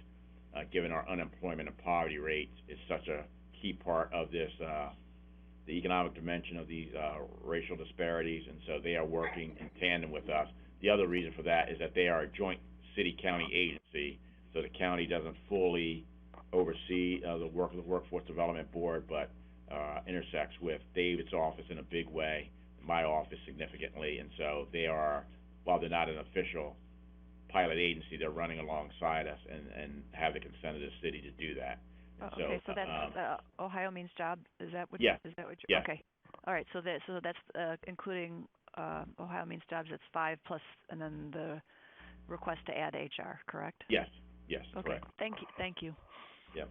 given our unemployment and poverty rates, is such a key part of this, the economic dimension of these racial disparities, and so they are working in tandem with us. The other reason for that is that they are a joint city-county agency, so the county doesn't fully oversee the work of the Workforce Development Board, but intersects with David's office in a big way, my office significantly, and so they are while they're not an official pilot agency, they're running alongside us and have the consent of the city to do that. And Okay, so that's Ohio Means Job. Is that what? Yes. Is that what? Yes. Okay. All right. So that's including Ohio Means Jobs. That's 5 plus, and then the request to add HR. Correct? Yes. Yes. Okay. Correct. Thank you. Thank you. Yep.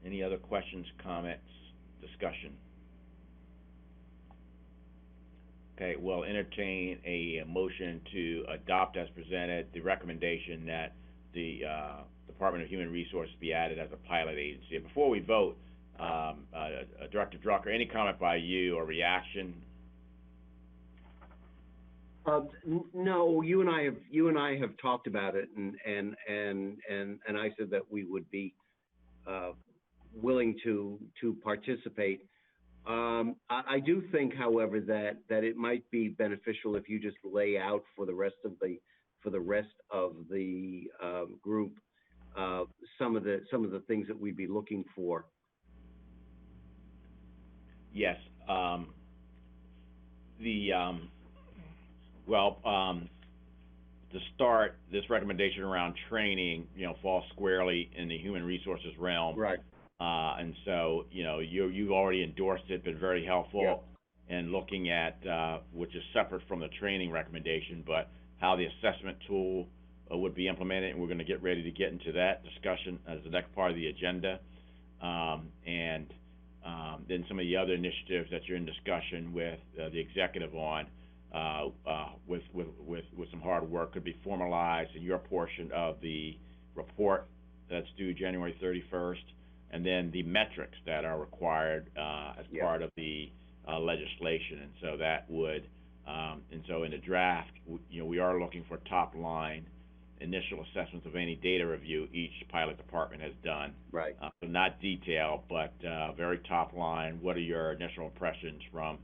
Any other questions, comments, discussion? Okay, we'll entertain a motion to adopt as presented the recommendation that the Department of Human Resources be added as a pilot agency. And before we vote, Director Drucker, any comment by you or reaction? No, you and I have talked about it, and I said that we would be willing to participate. I do think, however, that it might be beneficial if you just lay out for the rest of the group some of the things that we'd be looking for. Yes. To start, this recommendation around training, falls squarely in the human resources realm. Right. And so, you've already endorsed it, been very helpful in looking at, which is separate from the training recommendation, but how the assessment tool would be implemented, and we're going to get ready to get into that discussion as the next part of the agenda. Then some of the other initiatives that you're in discussion with the executive on, with some hard work, could be formalized in your portion of the report that's due January 31st, and then the metrics that are required as part of the legislation. And so that would, and so in the draft, we are looking for top line initial assessments of any data review each pilot department has done. Right. So not detailed, but very top line. What are your initial impressions from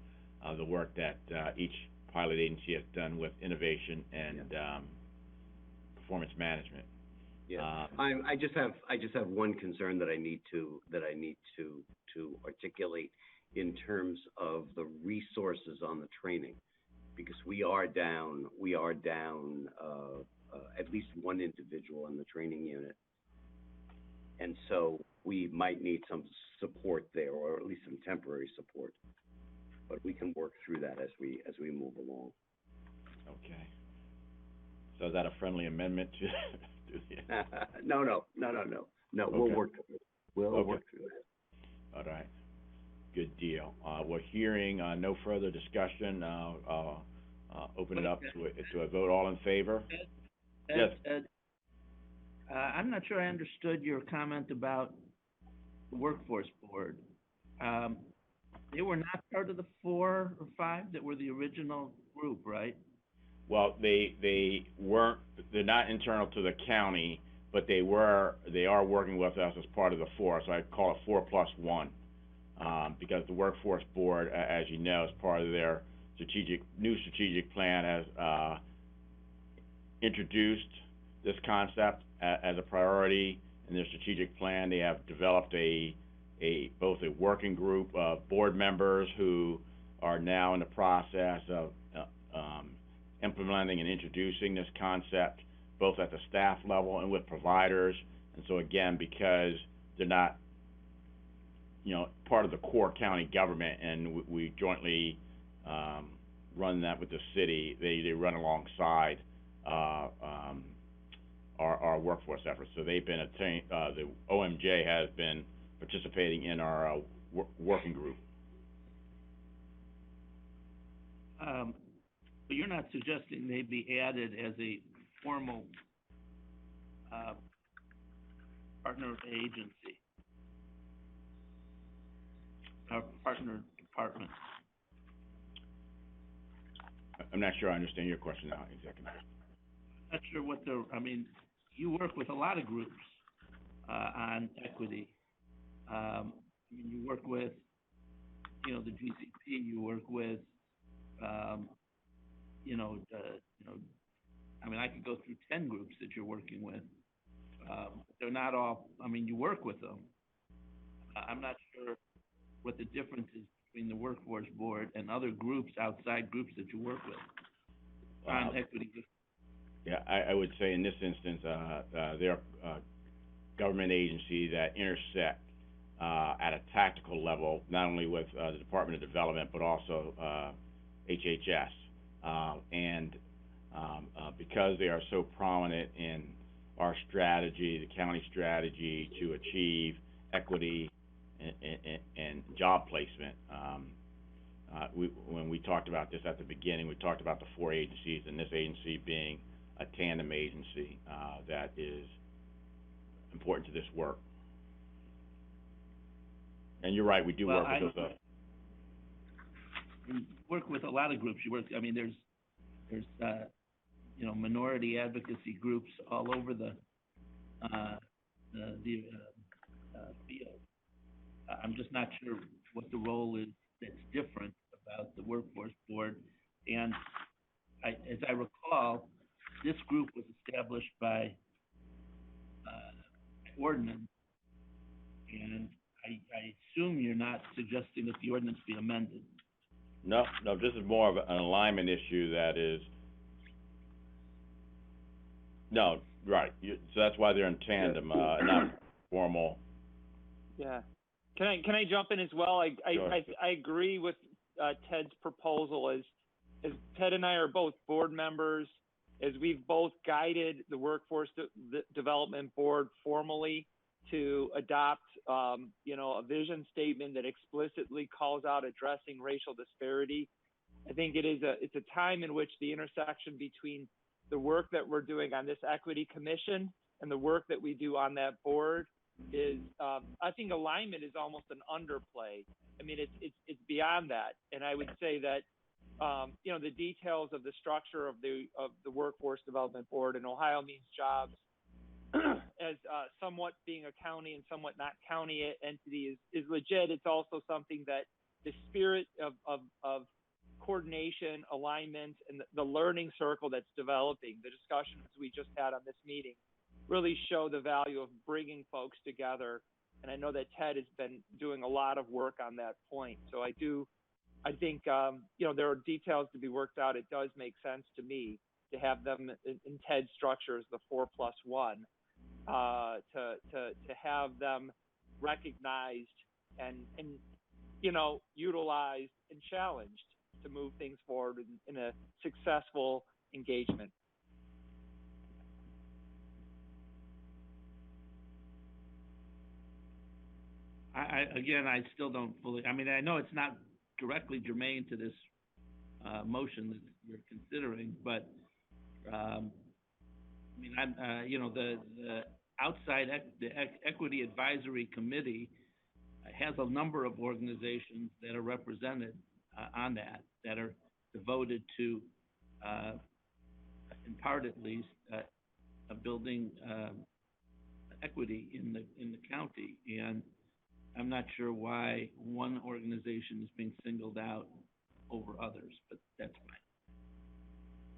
the work that each pilot agency has done with innovation and performance management? Yeah. I just have one concern that I need to articulate in terms of the resources on the training, because we are down at least one individual in the training unit, and so we might need some support there, or at least some temporary support. But we can work through that as we move along. Okay. So is that a friendly amendment to? No. Okay. We'll work through it. We'll work through that. All right. Good deal. We're hearing no further discussion. I'll open it up to a vote. All in favor? Yes. Ed, I'm not sure I understood your comment about the workforce board. They were not part of the 4 or 5 that were the original group, right? Well, they weren't. They're not internal to the county, but they are working with us as part of the 4. So I call it 4+1, because the workforce board, as you know, is part of their new strategic plan, has introduced this concept as a priority in their strategic plan. They have developed both a working group of board members who are now in the process of implementing and introducing this concept, both at the staff level and with providers. And so again, because they're not, part of the core county government, and we jointly run that with the city, they run alongside our workforce efforts. So they've been the OMJ has been participating in our working group. But you're not suggesting they be added as a formal partner agency or partner department? I'm not sure I understand your question now, exactly. Not sure what you work with a lot of groups on equity. You work with, the GCP. You work with, I could go through 10 groups that you're working with. They're not all. You work with them. I'm not sure what the difference is between the workforce board and other groups, outside groups that you work with on equity? Yeah, I would say in this instance, there are government agencies that intersect at a tactical level, not only with the Department of Development, but also HHS. Because they are so prominent in our strategy, the county strategy to achieve equity and job placement, when we talked about this at the beginning, we talked about the 4 agencies, and this agency being a tandem agency that is important to this work. And you're right, we do work with those. You work with a lot of groups. I mean, there's minority advocacy groups all over the field. I'm just not sure what the role is that's different about the workforce board. And as I recall, this group was established by ordinance, and I assume you're not suggesting that the ordinance be amended. No, this is more of an alignment issue that is, no, right, so that's why they're in tandem, not formal. Yeah. Can I jump in as well? Sure. I agree with Ted's proposal. As Ted and I are both board members, as we've both guided the Workforce Development Board formally to adopt, a vision statement that explicitly calls out addressing racial disparity. I think it's a time in which the intersection between the work that we're doing on this Equity Commission and the work that we do on that board is, I think alignment is almost an underplay. I mean, it's beyond that. And I would say that, the details of the structure of the Workforce Development Board in Ohio Means Jobs as somewhat being a county and somewhat not county entity is legit. It's also something that the spirit of coordination, alignment, and the learning circle that's developing, the discussions we just had on this meeting, really show the value of bringing folks together. And I know that Ted has been doing a lot of work on that point. So I think, there are details to be worked out. It does make sense to me to have them in Ted's structure as the 4+1, to have them recognized and utilized and challenged to move things forward in a successful engagement. I still don't fully, I know it's not directly germane to this motion that you're considering, but the outside the Equity Advisory Committee has a number of organizations that are represented on that are devoted to, in part at least, building equity in the county. And I'm not sure why one organization is being singled out over others, but that's fine.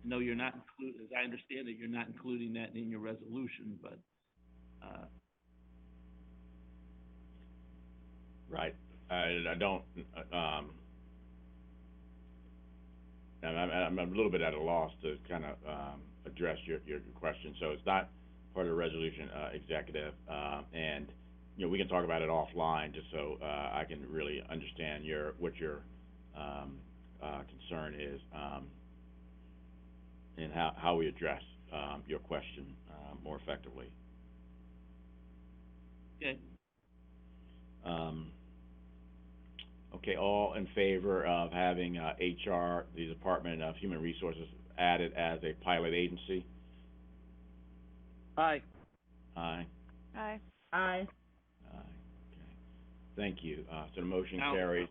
No, you're not as I understand it, you're not including that in your resolution, but right. I don't. I'm a little bit at a loss to kind of address your question. So it's not part of the resolution, executive, and we can talk about it offline just so I can really understand what your concern is, and how we address your question more effectively. Okay. Okay, all in favor of having HR, the Department of Human Resources, added as a pilot agency? Aye. Aye. Aye. Aye. Aye. Okay. Thank you. So the motion Now, carries.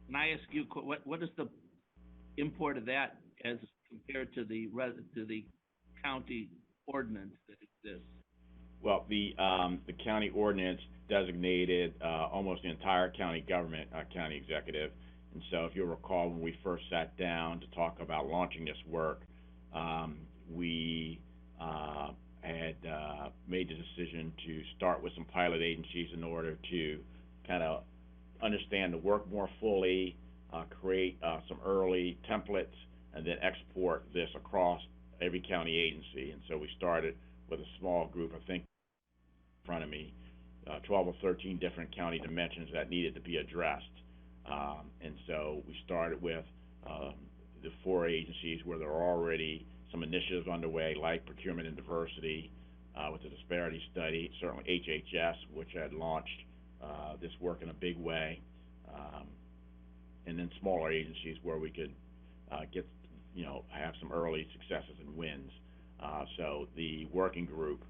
Can I ask you, what is the import of that as compared to the county ordinance that exists? Well, the county ordinance designated almost the entire county government, county executive. And so if you'll recall, when we first sat down to talk about launching this work, we had made the decision to start with some pilot agencies in order to kind of understand the work more fully, create some early templates, and then export this across every county agency. And so we started with a small group, I think, in front of me, 12 or 13 different county dimensions that needed to be addressed. And so we started with the 4 agencies where there are already some initiatives underway, like procurement and diversity, with the disparity study, certainly HHS, which had launched this work in a big way, and then smaller agencies where we could get, have some early successes and wins. So the working group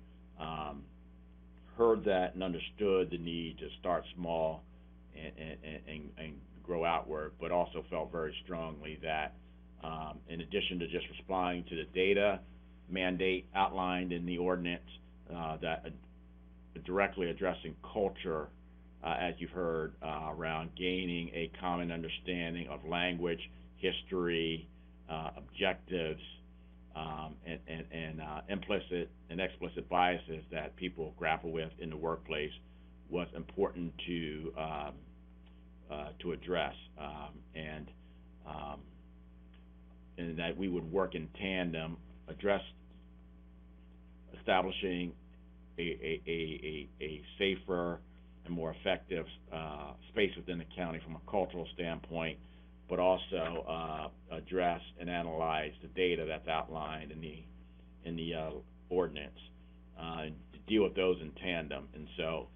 heard that and understood the need to start small and grow outward, but also felt very strongly that in addition to just responding to the data mandate outlined in the ordinance, that directly addressing culture, as you've heard, around gaining a common understanding of language, history, objectives, and implicit and explicit biases that people grapple with in the workplace was important to address, and that we would work in tandem, establishing a safer and more effective space within the county from a cultural standpoint, but also address and analyze the data that's outlined in the ordinance, and to deal with those in tandem. And so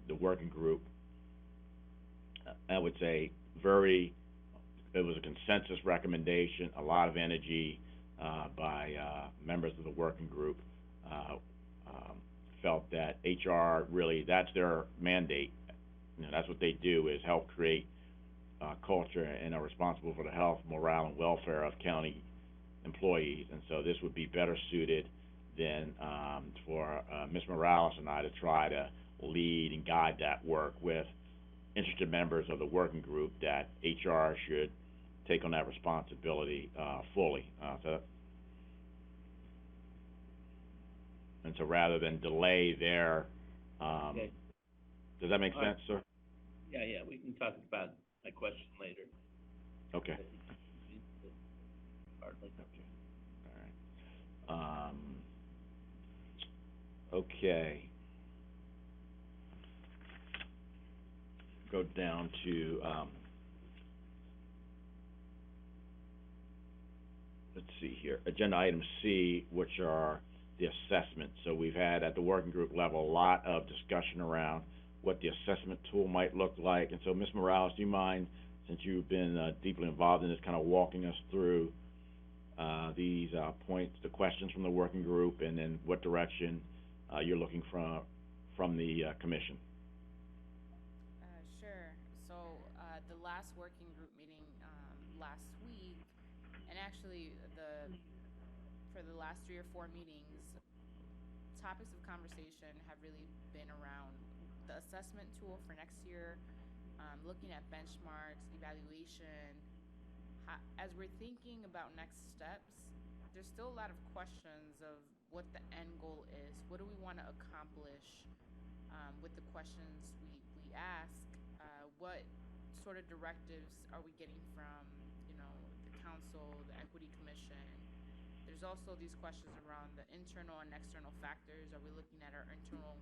the working group, I would say, it was a consensus recommendation, a lot of energy by members of the working group. Felt that HR really, that's their mandate. That's what they do, is help create culture, and are responsible for the health, morale, and welfare of county employees. And so this would be better suited than for Ms. Morales and I to try to lead and guide that work with interested members of the working group, that HR should take on that responsibility fully. And so rather than delay their, Okay. does that make All sense, right. sir? Yeah, we can talk about my question later. Okay. Hardly. All right. Okay. Go down to, let's see here, agenda item C, which are the assessments. So we've had at the working group level a lot of discussion around what the assessment tool might look like. And so, Ms. Morales, do you mind, since you've been deeply involved in this, kind of walking us through these points, the questions from the working group, and then what direction you're looking from the commission? Sure. So the last working group meeting last week, and actually for the last 3 or 4 meetings, topics of conversation have really been around the assessment tool for next year, looking at benchmarks, evaluation. As we're thinking about next steps, there's still a lot of questions of what the end goal is. What do we want to accomplish with the questions we ask? What sort of directives are we getting from, the council, the equity commission? There's also these questions around the internal and external factors. Are we looking at our internal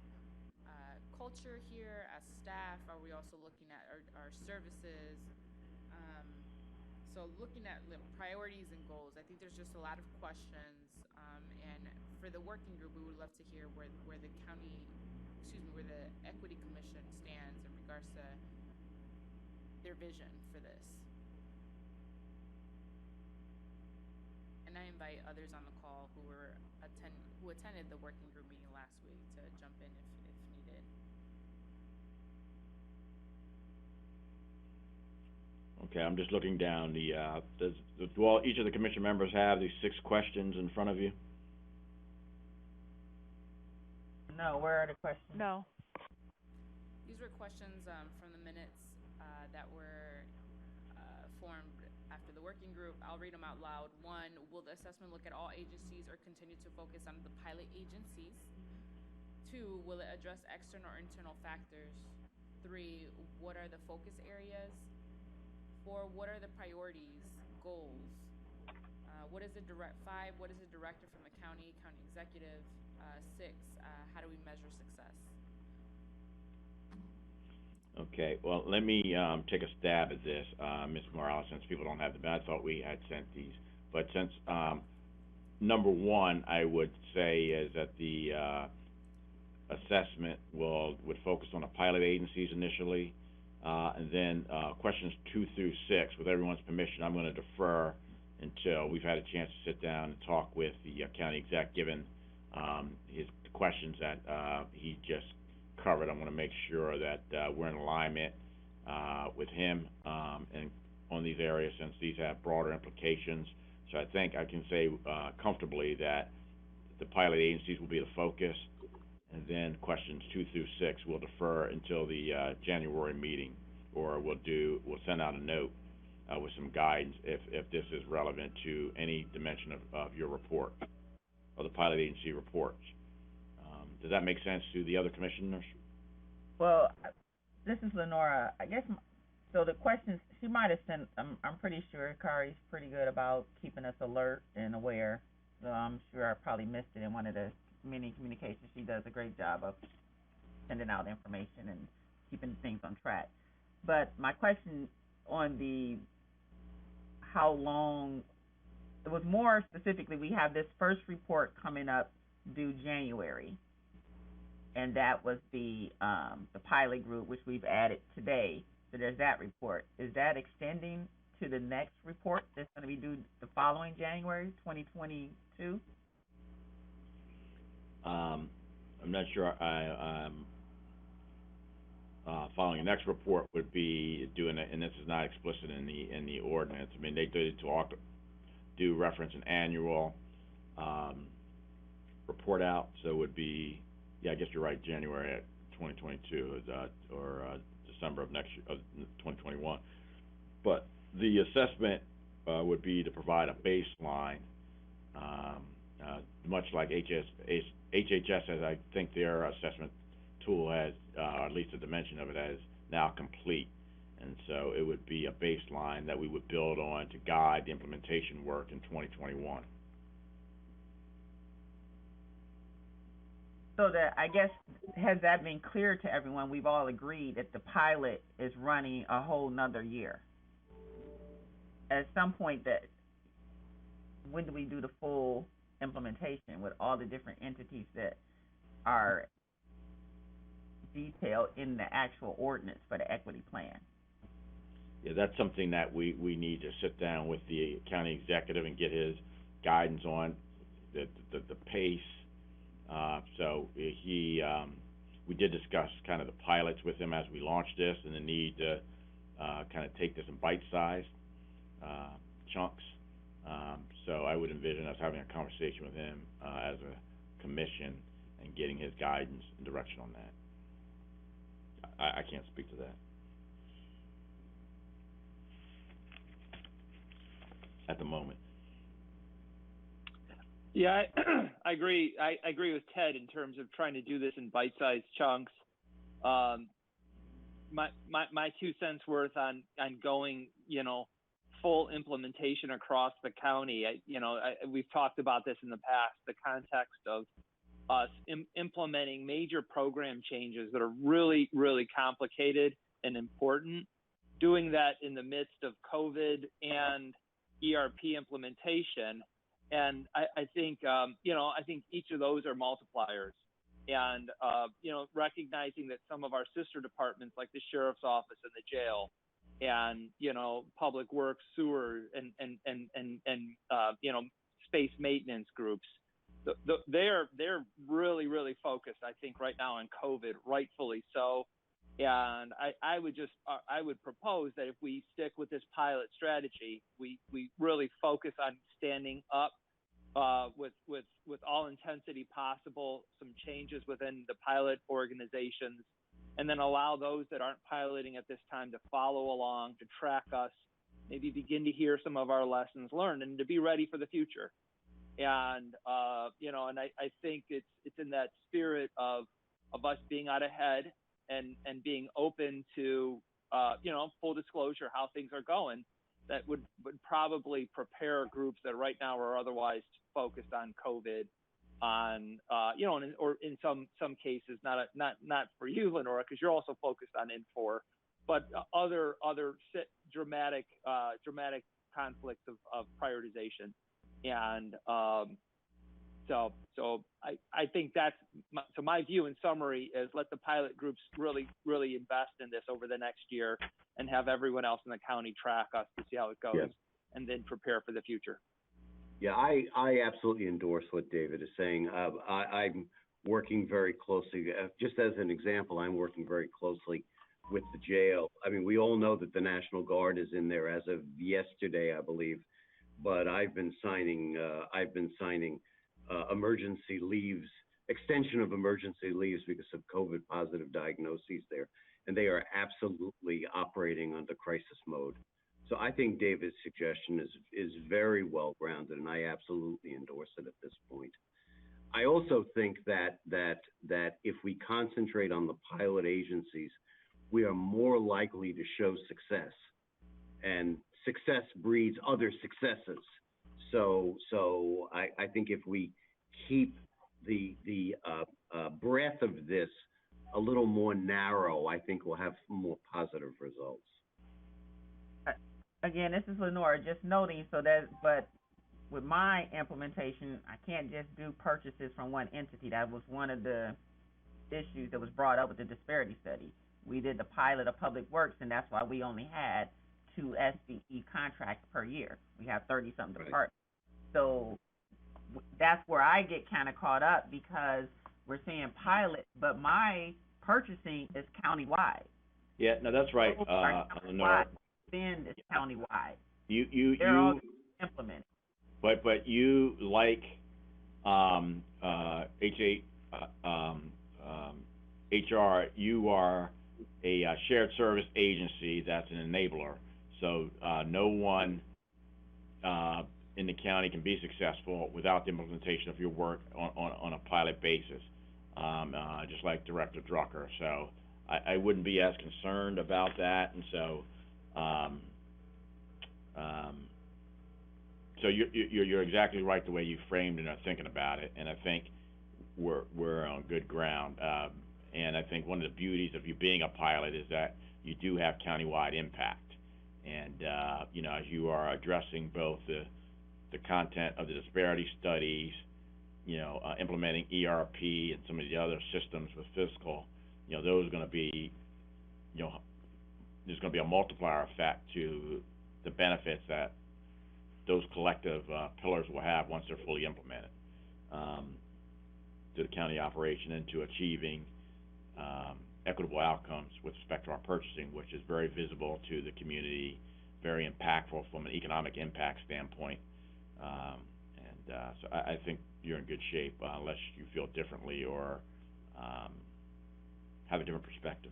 culture here as staff? Are we also looking at our services? So looking at priorities and goals, I think there's just a lot of questions. And for the working group, we would love to hear where the equity commission stands in regards to their vision for this. And I invite others on the call who attended the working group meeting last week to jump in if needed. Okay, I'm just looking down. Do each of the commission members have these 6 questions in front of you? No, where are the questions? No. These were questions from the minutes that were formed after the working group. I'll read them out loud. 1, will the assessment look at all agencies or continue to focus on the pilot agencies? 2, will it address external or internal factors? 3, what are the focus areas? 4, what are the priorities, goals? What is the 5, what is the directive from the county executive? 6, how do we measure success? Okay, well, let me take a stab at this, Ms. Morales, since people don't have them. I thought we had sent these. But since number 1, I would say, is that the assessment would focus on the pilot agencies initially, and then questions 2 through 6, with everyone's permission, I'm going to defer until we've had a chance to sit down and talk with the county exec, given his questions that he just covered. I'm going to make sure that we're in alignment with him and on these areas, since these have broader implications. So I think I can say comfortably that the pilot agencies will be the focus, and then questions 2 through 6 will defer until the January meeting, or we'll send out a note with some guidance if this is relevant to any dimension of your report, or the pilot agency reports. Does that make sense to the other commissioners? Well, this is Lenora. I guess, so the questions, she might have sent, I'm pretty sure Kari's pretty good about keeping us alert and aware. So I'm sure I probably missed it in one of the many communications. She does a great job of sending out information and keeping things on track. But my question on the how long, it was more specifically, we have this first report coming up due January, and that was the pilot group, which we've added today. So there's that report. Is that extending to the next report that's going to be due the following January, 2022? I'm not sure. Following the next report would be doing it, and this is not explicit in the ordinance. I mean, they do reference an annual report out, so it would be, yeah, I guess you're right, January 2022 or December of 2021. But the assessment would be to provide a baseline, much like HHS has. I think their assessment tool has, at least a dimension of it, as now complete. And so it would be a baseline that we would build on to guide the implementation work in 2021. So that, I guess, has that been clear to everyone? We've all agreed that the pilot is running a whole nother year. At some point, when do we do the full implementation with all the different entities that are detailed in the actual ordinance for the equity plan? Yeah, that's something that we need to sit down with the county executive and get his guidance on the pace. So we did discuss kind of the pilots with him as we launched this, and the need to kind of take this in bite-sized chunks. So I would envision us having a conversation with him as a commission and getting his guidance and direction on that. I can't speak to that at the moment. Yeah, I agree. I agree with Ted in terms of trying to do this in bite-sized chunks. My 2 cents worth on going, full implementation across the county. We've talked about this in the past. The context of us implementing major program changes that are really, really complicated and important. Doing that in the midst of COVID and ERP implementation. And I think, I think each of those are multipliers. And, recognizing that some of our sister departments, like the sheriff's office and the jail, and, public works, sewer, and space maintenance groups, they're really, really focused, I think, right now on COVID, rightfully so. And I would propose that if we stick with this pilot strategy, we really focus on standing up with all intensity possible, some changes within the pilot organizations, and then allow those that aren't piloting at this time to follow along, to track us, maybe begin to hear some of our lessons learned, and to be ready for the future. And and I think it's in that spirit of us being out ahead, and being open to, full disclosure, how things are going, that would probably prepare groups that right now are otherwise focused on COVID, or in some cases, not for you, Lenora, because you're also focused on Infor, but other dramatic conflicts of prioritization. And so I think that's my view in summary is let the pilot groups really invest in this over the next year and have everyone else in the county track us to see how it goes, and then prepare for the future. Yeah, I absolutely endorse what David is saying. I'm working very closely, just as an example, I'm working very closely with the jail. I mean, we all know that the National Guard is in there as of yesterday, I believe, but I've been signing emergency leaves, extension of emergency leaves because of COVID positive diagnoses there. And they are absolutely operating under crisis mode. So I think David's suggestion is very well grounded, and I absolutely endorse it at this point. I also think that if we concentrate on the pilot agencies, we are more likely to show success, and success breeds other successes. So I think if we keep the breadth of this a little more narrow, I think we'll have more positive results. Again, this is Lenora, just noting but with my implementation, I can't just do purchases from one entity. That was one of the issues that was brought up with the disparity study. We did the pilot of public works, and that's why we only had 2 SBE contracts per year. We have 30-something departments. So that's where I get kind of caught up, because we're saying pilot, but my purchasing is countywide. Yeah, no, that's right, Lenora. Spend is countywide. They're all implemented. But you, like HR, you are a shared service agency that's an enabler. So no one in the county can be successful without the implementation of your work on a pilot basis, just like Director Drucker. So I wouldn't be as concerned about that, and so so you're exactly right the way you framed and are thinking about it, and I think we're on good ground. And I think one of the beauties of you being a pilot is that you do have countywide impact, and as you are addressing both the content of the disparity studies, implementing ERP and some of the other systems with fiscal, those are going to be, there's going to be a multiplier effect to the benefits that those collective pillars will have once they're fully implemented to the county operation and to achieving equitable outcomes with respect to our purchasing, which is very visible to the community, very impactful from an economic impact standpoint. So I think you're in good shape unless you feel differently or have a different perspective.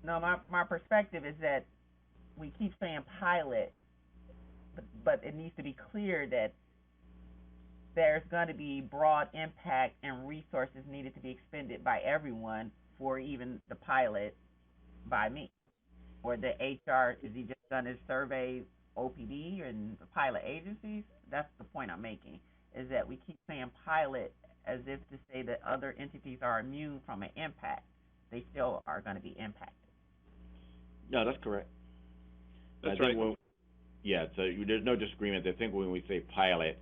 No, my perspective is that we keep saying pilot, but it needs to be clear that there's going to be broad impact and resources needed to be expended by everyone for even the pilot by me. Or the HR, is he just going to survey OPD and the pilot agencies? That's the point I'm making, is that we keep saying pilot as if to say that other entities are immune from an impact. They still are going to be impacted. No, that's correct. That's right. So there's no disagreement. I think when we say pilot,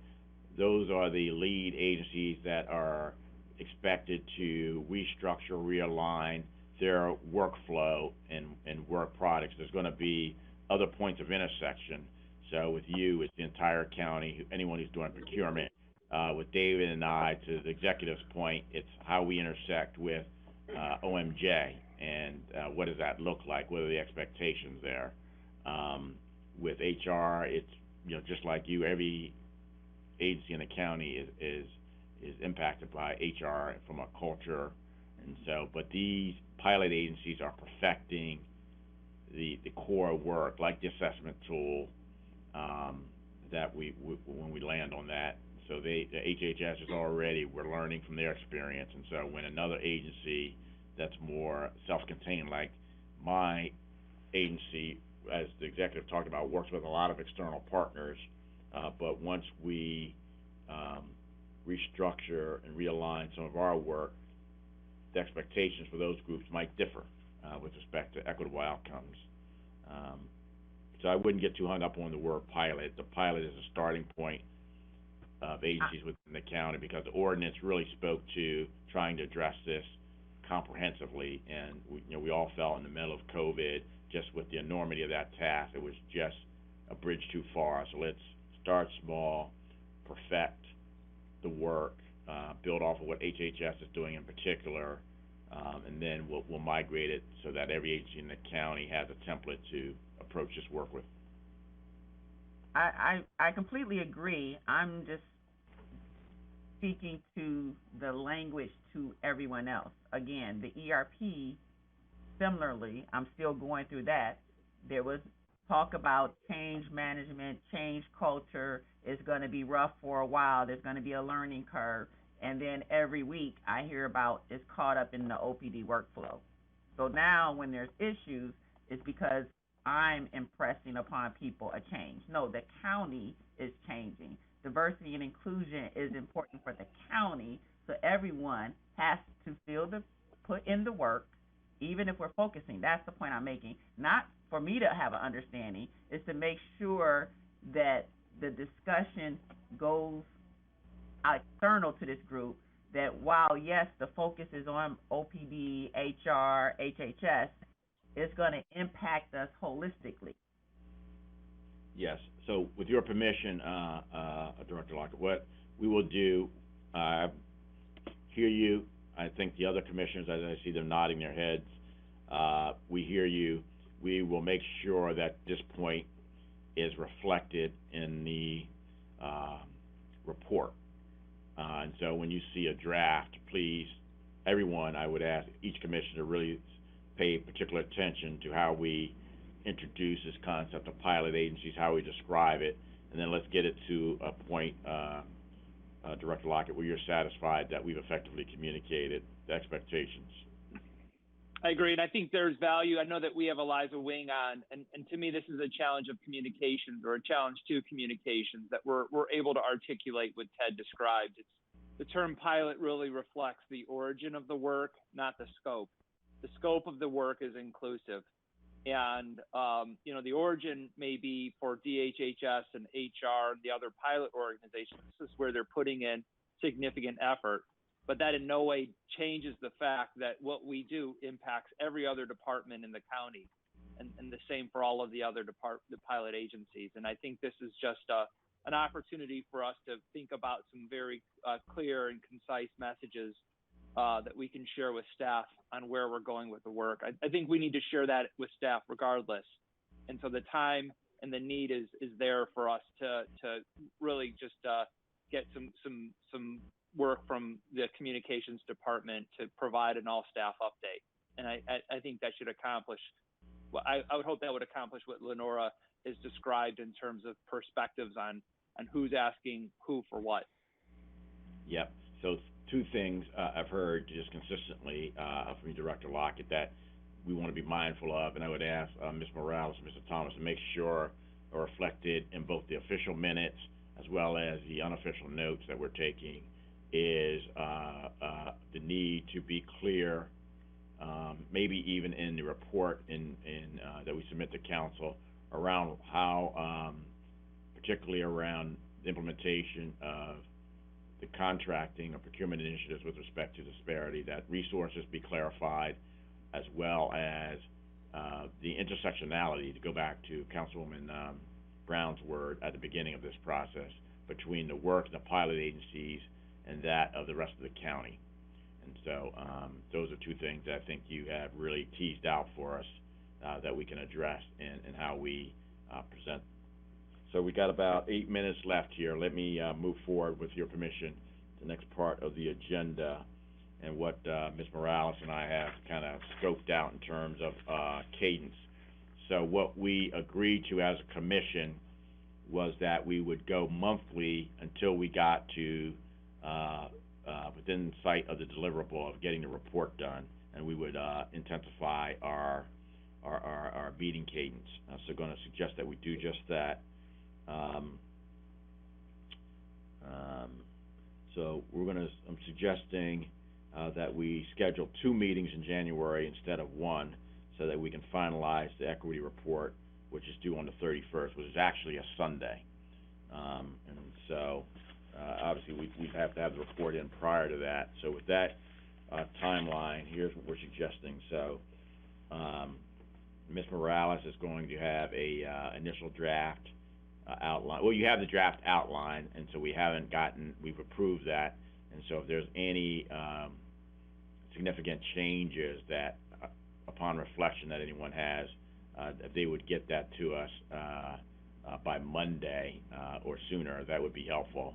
those are the lead agencies that are expected to restructure, realign their workflow and work products. There's going to be other points of intersection. So with you, it's the entire county, anyone who's doing procurement. With David and I, to the executive's point, it's how we intersect with OMJ and what does that look like? What are the expectations there? With HR, it's just like you, every agency in the county is impacted by HR from a culture, and so. But these pilot agencies are perfecting the core work, like the assessment tool, that when we land on that. So the HHS is already, we're learning from their experience, and so when another agency that's more self-contained, like my agency, as the executive talked about, works with a lot of external partners, but once we restructure and realign some of our work, the expectations for those groups might differ with respect to equitable outcomes. So I wouldn't get too hung up on the word pilot. The pilot is a starting point of agencies within the county, because the ordinance really spoke to trying to address this comprehensively, and we all fell in the middle of COVID, just with the enormity of that task. It was just a bridge too far. So let's start small, perfect the work, build off of what HHS is doing in particular, and then we'll migrate it so that every agency in the county has a template to approach this work with. I completely agree. I'm just speaking to the language to everyone else. Again, the ERP, similarly, I'm still going through that. There was talk about change management, change culture. It's going to be rough for a while. There's going to be a learning curve. And then every week I hear about it's caught up in the OPD workflow. So now when there's issues, it's because I'm impressing upon people a change. No, the county is changing. Diversity and inclusion is important for the county, so everyone has to put in the work, even if we're focusing. That's the point I'm making. Not for me to have an understanding, is to make sure that the discussion goes external to this group, that while, yes, the focus is on OPD, HR, HHS, it's going to impact us holistically. Yes. So with your permission, Director Lockett, what we will do, hear you. I think the other commissioners, as I see them nodding their heads, we hear you. We will make sure that this point is reflected in the report. And so when you see a draft, please, everyone, I would ask each commissioner to really pay particular attention to how we introduce this concept of pilot agencies, how we describe it, and then let's get it to a point, Director Lockett, where you're satisfied that we've effectively communicated the expectations. I agree, and I think there's value. I know that we have Eliza Wing on, and to me, this is a challenge of communications, or a challenge to communications, that we're able to articulate what Ted described. The term pilot really reflects the origin of the work, not the scope. The scope of the work is inclusive. And, the origin may be for DHHS and HR and the other pilot organizations. This is where they're putting in significant effort. But that in no way changes the fact that what we do impacts every other department in the county, and the same for all of the other the pilot agencies. And I think this is just an opportunity for us to think about some very clear and concise messages that we can share with staff on where we're going with the work. I think we need to share that with staff regardless. And so the time and the need is there for us to really just get some work from the communications department to provide an all staff update. And I think that should accomplish, well, I would hope that would accomplish what Lenora is described in terms of perspectives on who's asking who for what. Yep. So two things I've heard just consistently from Director Lockett that we want to be mindful of, and I would ask Ms. Morales and Mr. Thomas to make sure are reflected in both the official minutes as well as the unofficial notes that we're taking, is the need to be clear, maybe even in the report that we submit to council, around how, particularly around the implementation of the contracting or procurement initiatives with respect to disparity, that resources be clarified, as well as the intersectionality, to go back to Councilwoman Brown's word at the beginning of this process, between the work of the pilot agencies and that of the rest of the county. And so those are two things that I think you have really teased out for us that we can address in how we present. So we got about 8 minutes left here. Let me move forward, with your permission, to the next part of the agenda, and what Ms. Morales and I have kind of scoped out in terms of cadence. So what we agreed to as a commission was that we would go monthly until we got to, within sight of the deliverable of getting the report done, and we would, intensify our meeting cadence. So gonna suggest that we do just that. So I'm suggesting, that we schedule 2 meetings in January instead of 1, so that we can finalize the equity report, which is due on the 31st, which is actually a Sunday. And so, obviously, we'd have to have the report in prior to that. So with that, timeline, here's what we're suggesting. So, Ms. Morales is going to have a, initial draft, outline. Well, you have the draft outline, and so we've approved that. And so if there's any, significant changes that, upon reflection that anyone has, if they would get that to us, by Monday, or sooner, that would be helpful.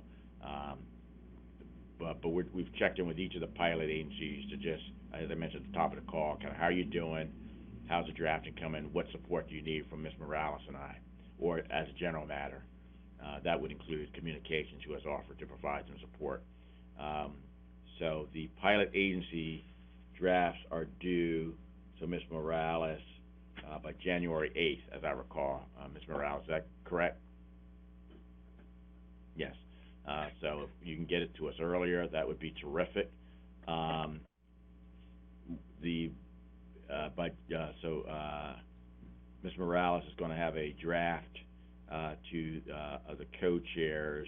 But we've checked in with each of the pilot agencies to just, as I mentioned at the top of the call, kind of how are you doing? How's the drafting coming? What support do you need from Ms. Morales and I, or as a general matter? That would include communications, who has offered to provide some support. So the pilot agency drafts are due, so Ms. Morales, by January 8th, as I recall. Ms. Morales, is that correct? Yes. So if you can get it to us earlier, that would be terrific. Ms. Morales is gonna have a draft, to, the co-chairs,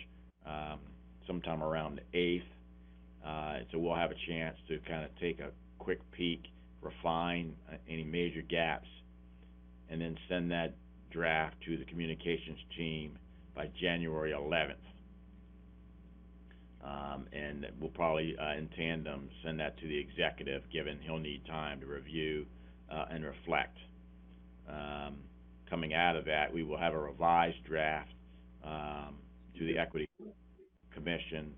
sometime around the 8th. So we'll have a chance to kind of take a quick peek, refine any major gaps, and then send that draft to the communications team by January 11th. And we'll probably, in tandem, send that to the executive, given he'll need time to review, and reflect. Coming out of that, we will have a revised draft, to the Equity Commission,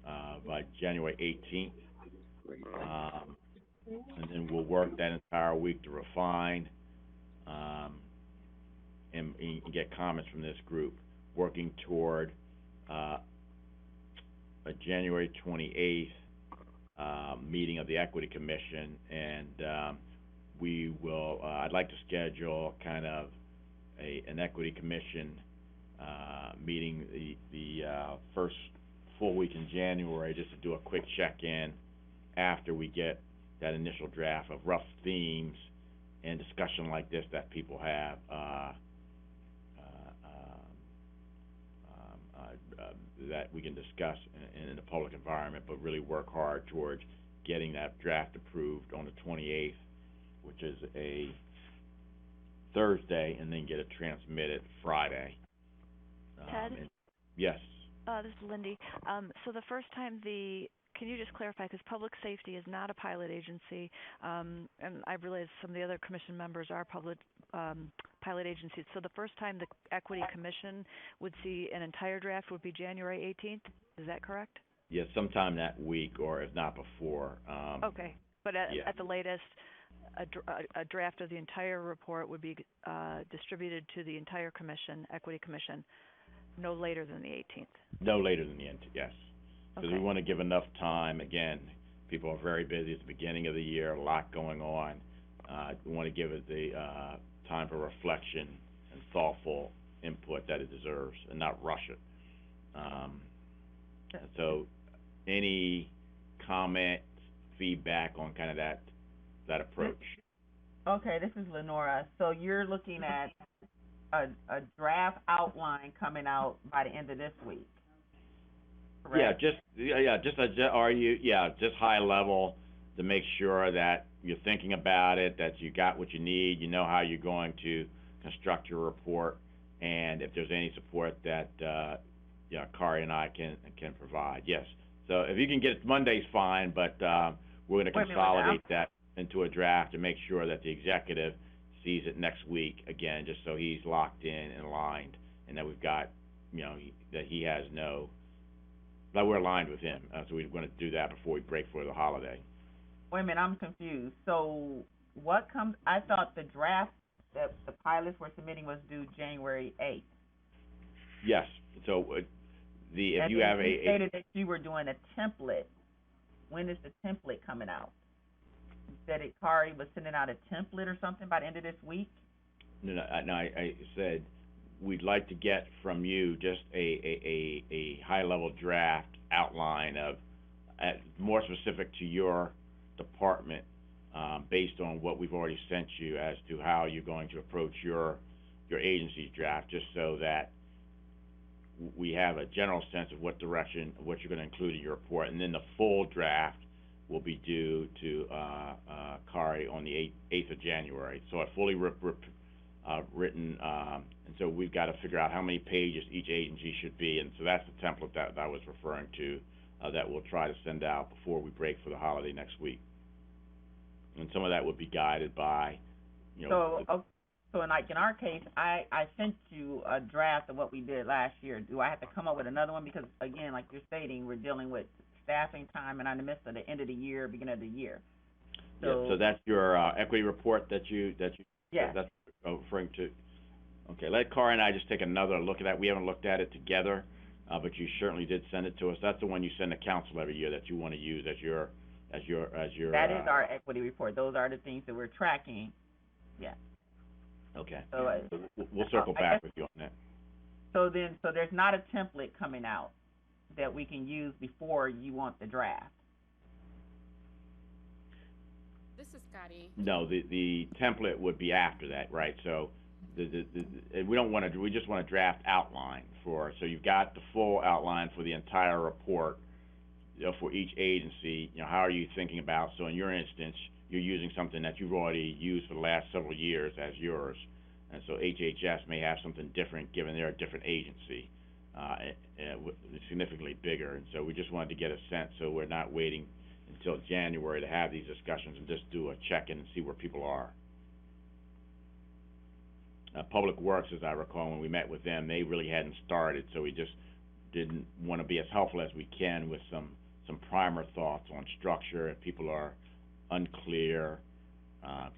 by January 18th. And then we'll work that entire week to refine, and get comments from this group, working toward, a January 28th, meeting of the Equity Commission, and, we will, I'd like to schedule kind of an Equity Commission, meeting the first full week in January, just to do a quick check-in after we get that initial draft of rough themes and discussion like this that people have, that we can discuss in a public environment, but really work hard towards getting that draft approved on the 28th, which is a Thursday, and then get it transmitted Friday. Ted? Yes. This is Lindy. So the first time can you just clarify, because public safety is not a pilot agency, and I realize some of the other commission members are pilot agencies. So the first time the Equity Commission would see an entire draft would be January 18th? Is that correct? Yes, sometime that week, or if not before. Okay, but at the latest, a draft of the entire report would be distributed to the entire commission, Equity Commission, no later than the 18th? No later than the 18th, yes. Because we Okay. want to give enough time. Again, people are very busy at the beginning of the year, a lot going on. We want to give it the time for reflection and thoughtful input that it deserves, and not rush it. So, any comment, feedback on kind of that approach? Okay, this is Lenora. So you're looking at a draft outline coming out by the end of this week, correct? Just high level, to make sure that you're thinking about it, that you got what you need, you know how you're going to construct your report, and if there's any support that, Kari and I can provide, yes. So if you can get it Monday's fine, but, we're gonna consolidate that into a draft and make sure that the executive sees it next week, again, just so he's locked in and aligned, and that we've got, that he has that we're aligned with him. So we're gonna do that before we break for the holiday. Wait a minute, I'm confused. So I thought the draft that the pilots were submitting was due January 8th. Yes, So, if And you then have you stated that you were doing a template. When is the template coming out? You said Kari was sending out a template or something by the end of this week? No, I said, we'd like to get from you just a high-level draft outline of, more specific to your department, based on what we've already sent you as to how you're going to approach your agency's draft, just so that we have a general sense of what direction, what you're gonna include in your report, and then the full draft will be due to, Kari on the 8th of January. So a fully written, and so we've got to figure out how many pages each agency should be, and so that's the template that I was referring to, that we'll try to send out before we break for the holiday next week. And some of that would be guided by, you know. So in our case, I sent you a draft of what we did last year. Do I have to come up with another one? Because again, like you're stating, we're dealing with staffing time and in the midst of the end of the year, beginning of the year. So that's your, equity report that you, yeah. that's referring to. Okay, let Kari and I just take another look at that. We haven't looked at it together, but you certainly did send it to us. That's the one you send to council every year that you want to use as your. That is our equity report. Those are the things that we're tracking. Yeah. Okay. So we'll circle back with you on that. So there's not a template coming out that we can use before you want the draft. This is Scotty. No, the template would be after that, right? So we just want a draft outline so you've got the full outline for the entire report, for each agency. How are you thinking about, so in your instance, you're using something that you've already used for the last several years as yours, and so HHS may have something different given they're a different agency, significantly bigger, and so we just wanted to get a sense so we're not waiting until January to have these discussions and just do a check-in and see where people are. Public Works, as I recall, when we met with them, they really hadn't started, so we just didn't want to be as helpful as we can with some primer thoughts on structure if people are unclear,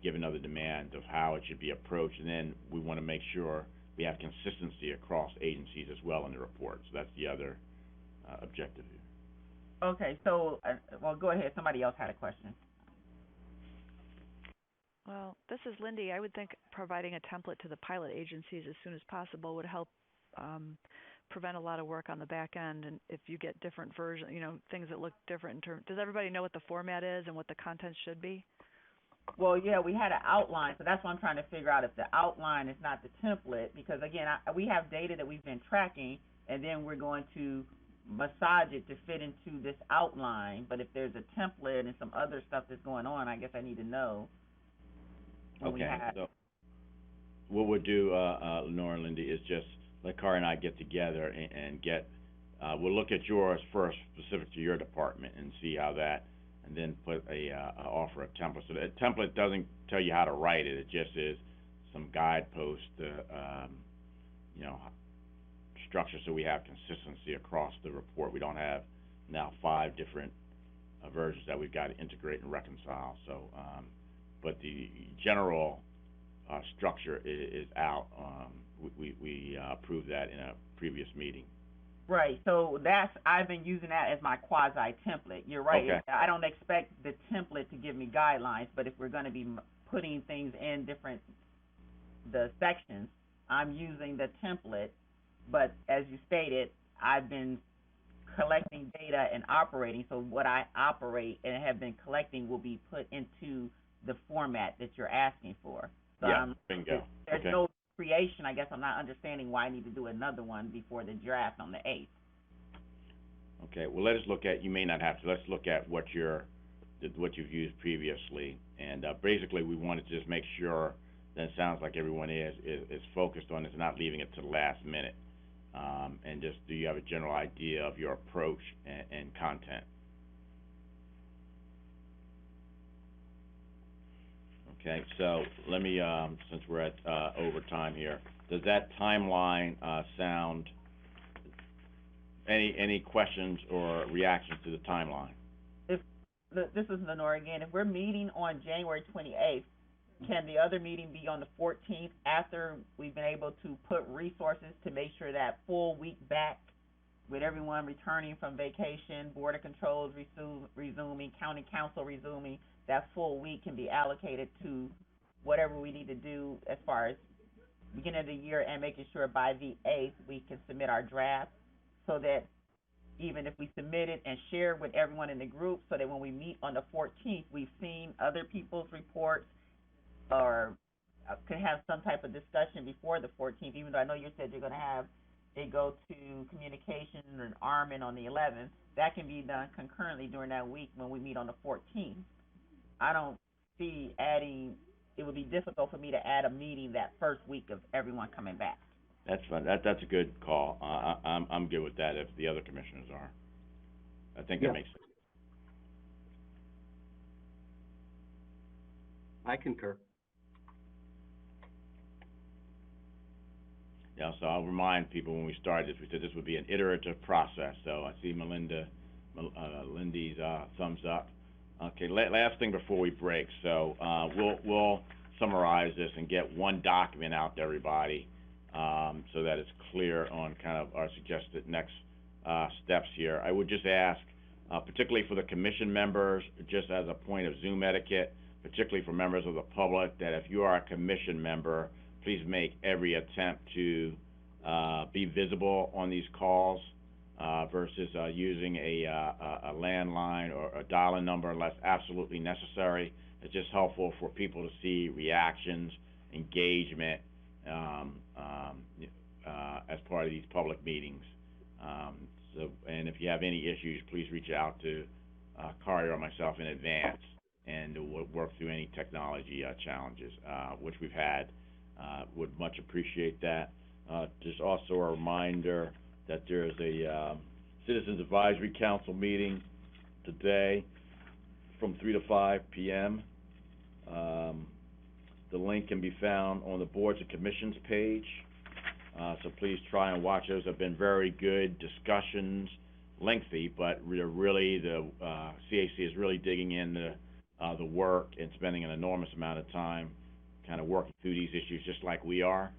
given other demands of how it should be approached, and then we want to make sure we have consistency across agencies as well in the report. So that's the other objective here. Okay, so, well, go ahead. Somebody else had a question. Well, this is Lindy. I would think providing a template to the pilot agencies as soon as possible would help prevent a lot of work on the back end. And if you get different versions, things that look different in terms, does everybody know what the format is and what the content should be? Well, yeah, we had an outline, so that's what I'm trying to figure out, if the outline is not the template, because again, we have data that we've been tracking, and then we're going to massage it to fit into this outline. But if there's a template and some other stuff that's going on, I guess I need to know. Okay, so what we'll do, Lenore and Lindy, is just let Kari and I get together and get, we'll look at yours first, specific to your department, and see how that, and then put offer a template. So the template doesn't tell you how to write it, it just is some guidepost, structure, so we have consistency across the report. We don't have now 5 different versions that we've got to integrate and reconcile, so, but the general structure is out. We approved that in a previous meeting. Right, so I've been using that as my quasi-template. You're right. Okay. I don't expect the template to give me guidelines, but if we're going to be putting things in the sections, I'm using the template, but as you stated, I've been collecting data and operating, so what I operate and have been collecting will be put into the format that you're asking for. So yeah, bingo. There's no creation. I guess I'm not understanding why I need to do another one before the draft on the 8th. Okay, well, let us look at, you may not have to, let's look at what you've used previously, and basically we wanted to just make sure that it sounds like everyone is focused on this, not leaving it to the last minute, and just, do you have a general idea of your approach and content? Okay, so let me, since we're at overtime here, does that timeline sound, any questions or reactions to the timeline? This is Lenore again. If we're meeting on January 28th, can the other meeting be on the 14th after we've been able to put resources to make sure that full week back with everyone returning from vacation, Board of Controls resuming, County Council resuming, that full week can be allocated to whatever we need to do as far as beginning of the year and making sure by the 8th we can submit our draft so that even if we submit it and share it with everyone in the group so that when we meet on the 14th, we've seen other people's reports or could have some type of discussion before the 14th, even though I know you said you're going to have it go to communication and Armin on the 11th. That can be done concurrently during that week when we meet on the 14th. I don't see adding, it would be difficult for me to add a meeting that first week of everyone coming back. That's fine. That's a good call. I'm good with that if the other commissioners are. I think that makes sense. I concur. Yeah, so I'll remind people when we started this, we said this would be an iterative process. So I see Lindy's thumbs up. Okay, last thing before we break. So we'll summarize this and get one document out to everybody so that it's clear on kind of our suggested next steps here. I would just ask, particularly for the commission members, just as a point of Zoom etiquette, particularly for members of the public, that if you are a commission member, please make every attempt to be visible on these calls versus using a landline or a dial-in number unless absolutely necessary. It's just helpful for people to see reactions, engagement as part of these public meetings. And if you have any issues, please reach out to Kari or myself in advance, and we'll work through any technology challenges, which we've had. Would much appreciate that. Just also a reminder that there's a Citizens Advisory Council meeting today from 3 to 5 p.m. The link can be found on the Boards and Commissions page, so please try and watch those. Have been very good discussions, lengthy, but really the CAC is really digging into the work and spending an enormous amount of time kind of working through these issues just like we are,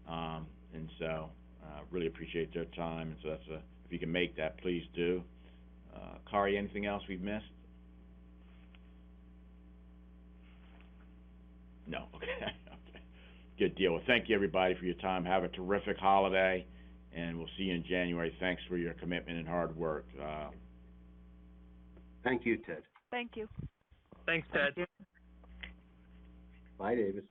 and so really appreciate their time, and so that's if you can make that, please do. Kari, anything else we've missed? No, okay, okay, good deal. Well, thank you everybody for your time. Have a terrific holiday, and we'll see you in January. Thanks for your commitment and hard work. Thank you, Ted. Thank you. Thanks, Ted. Bye, Davis.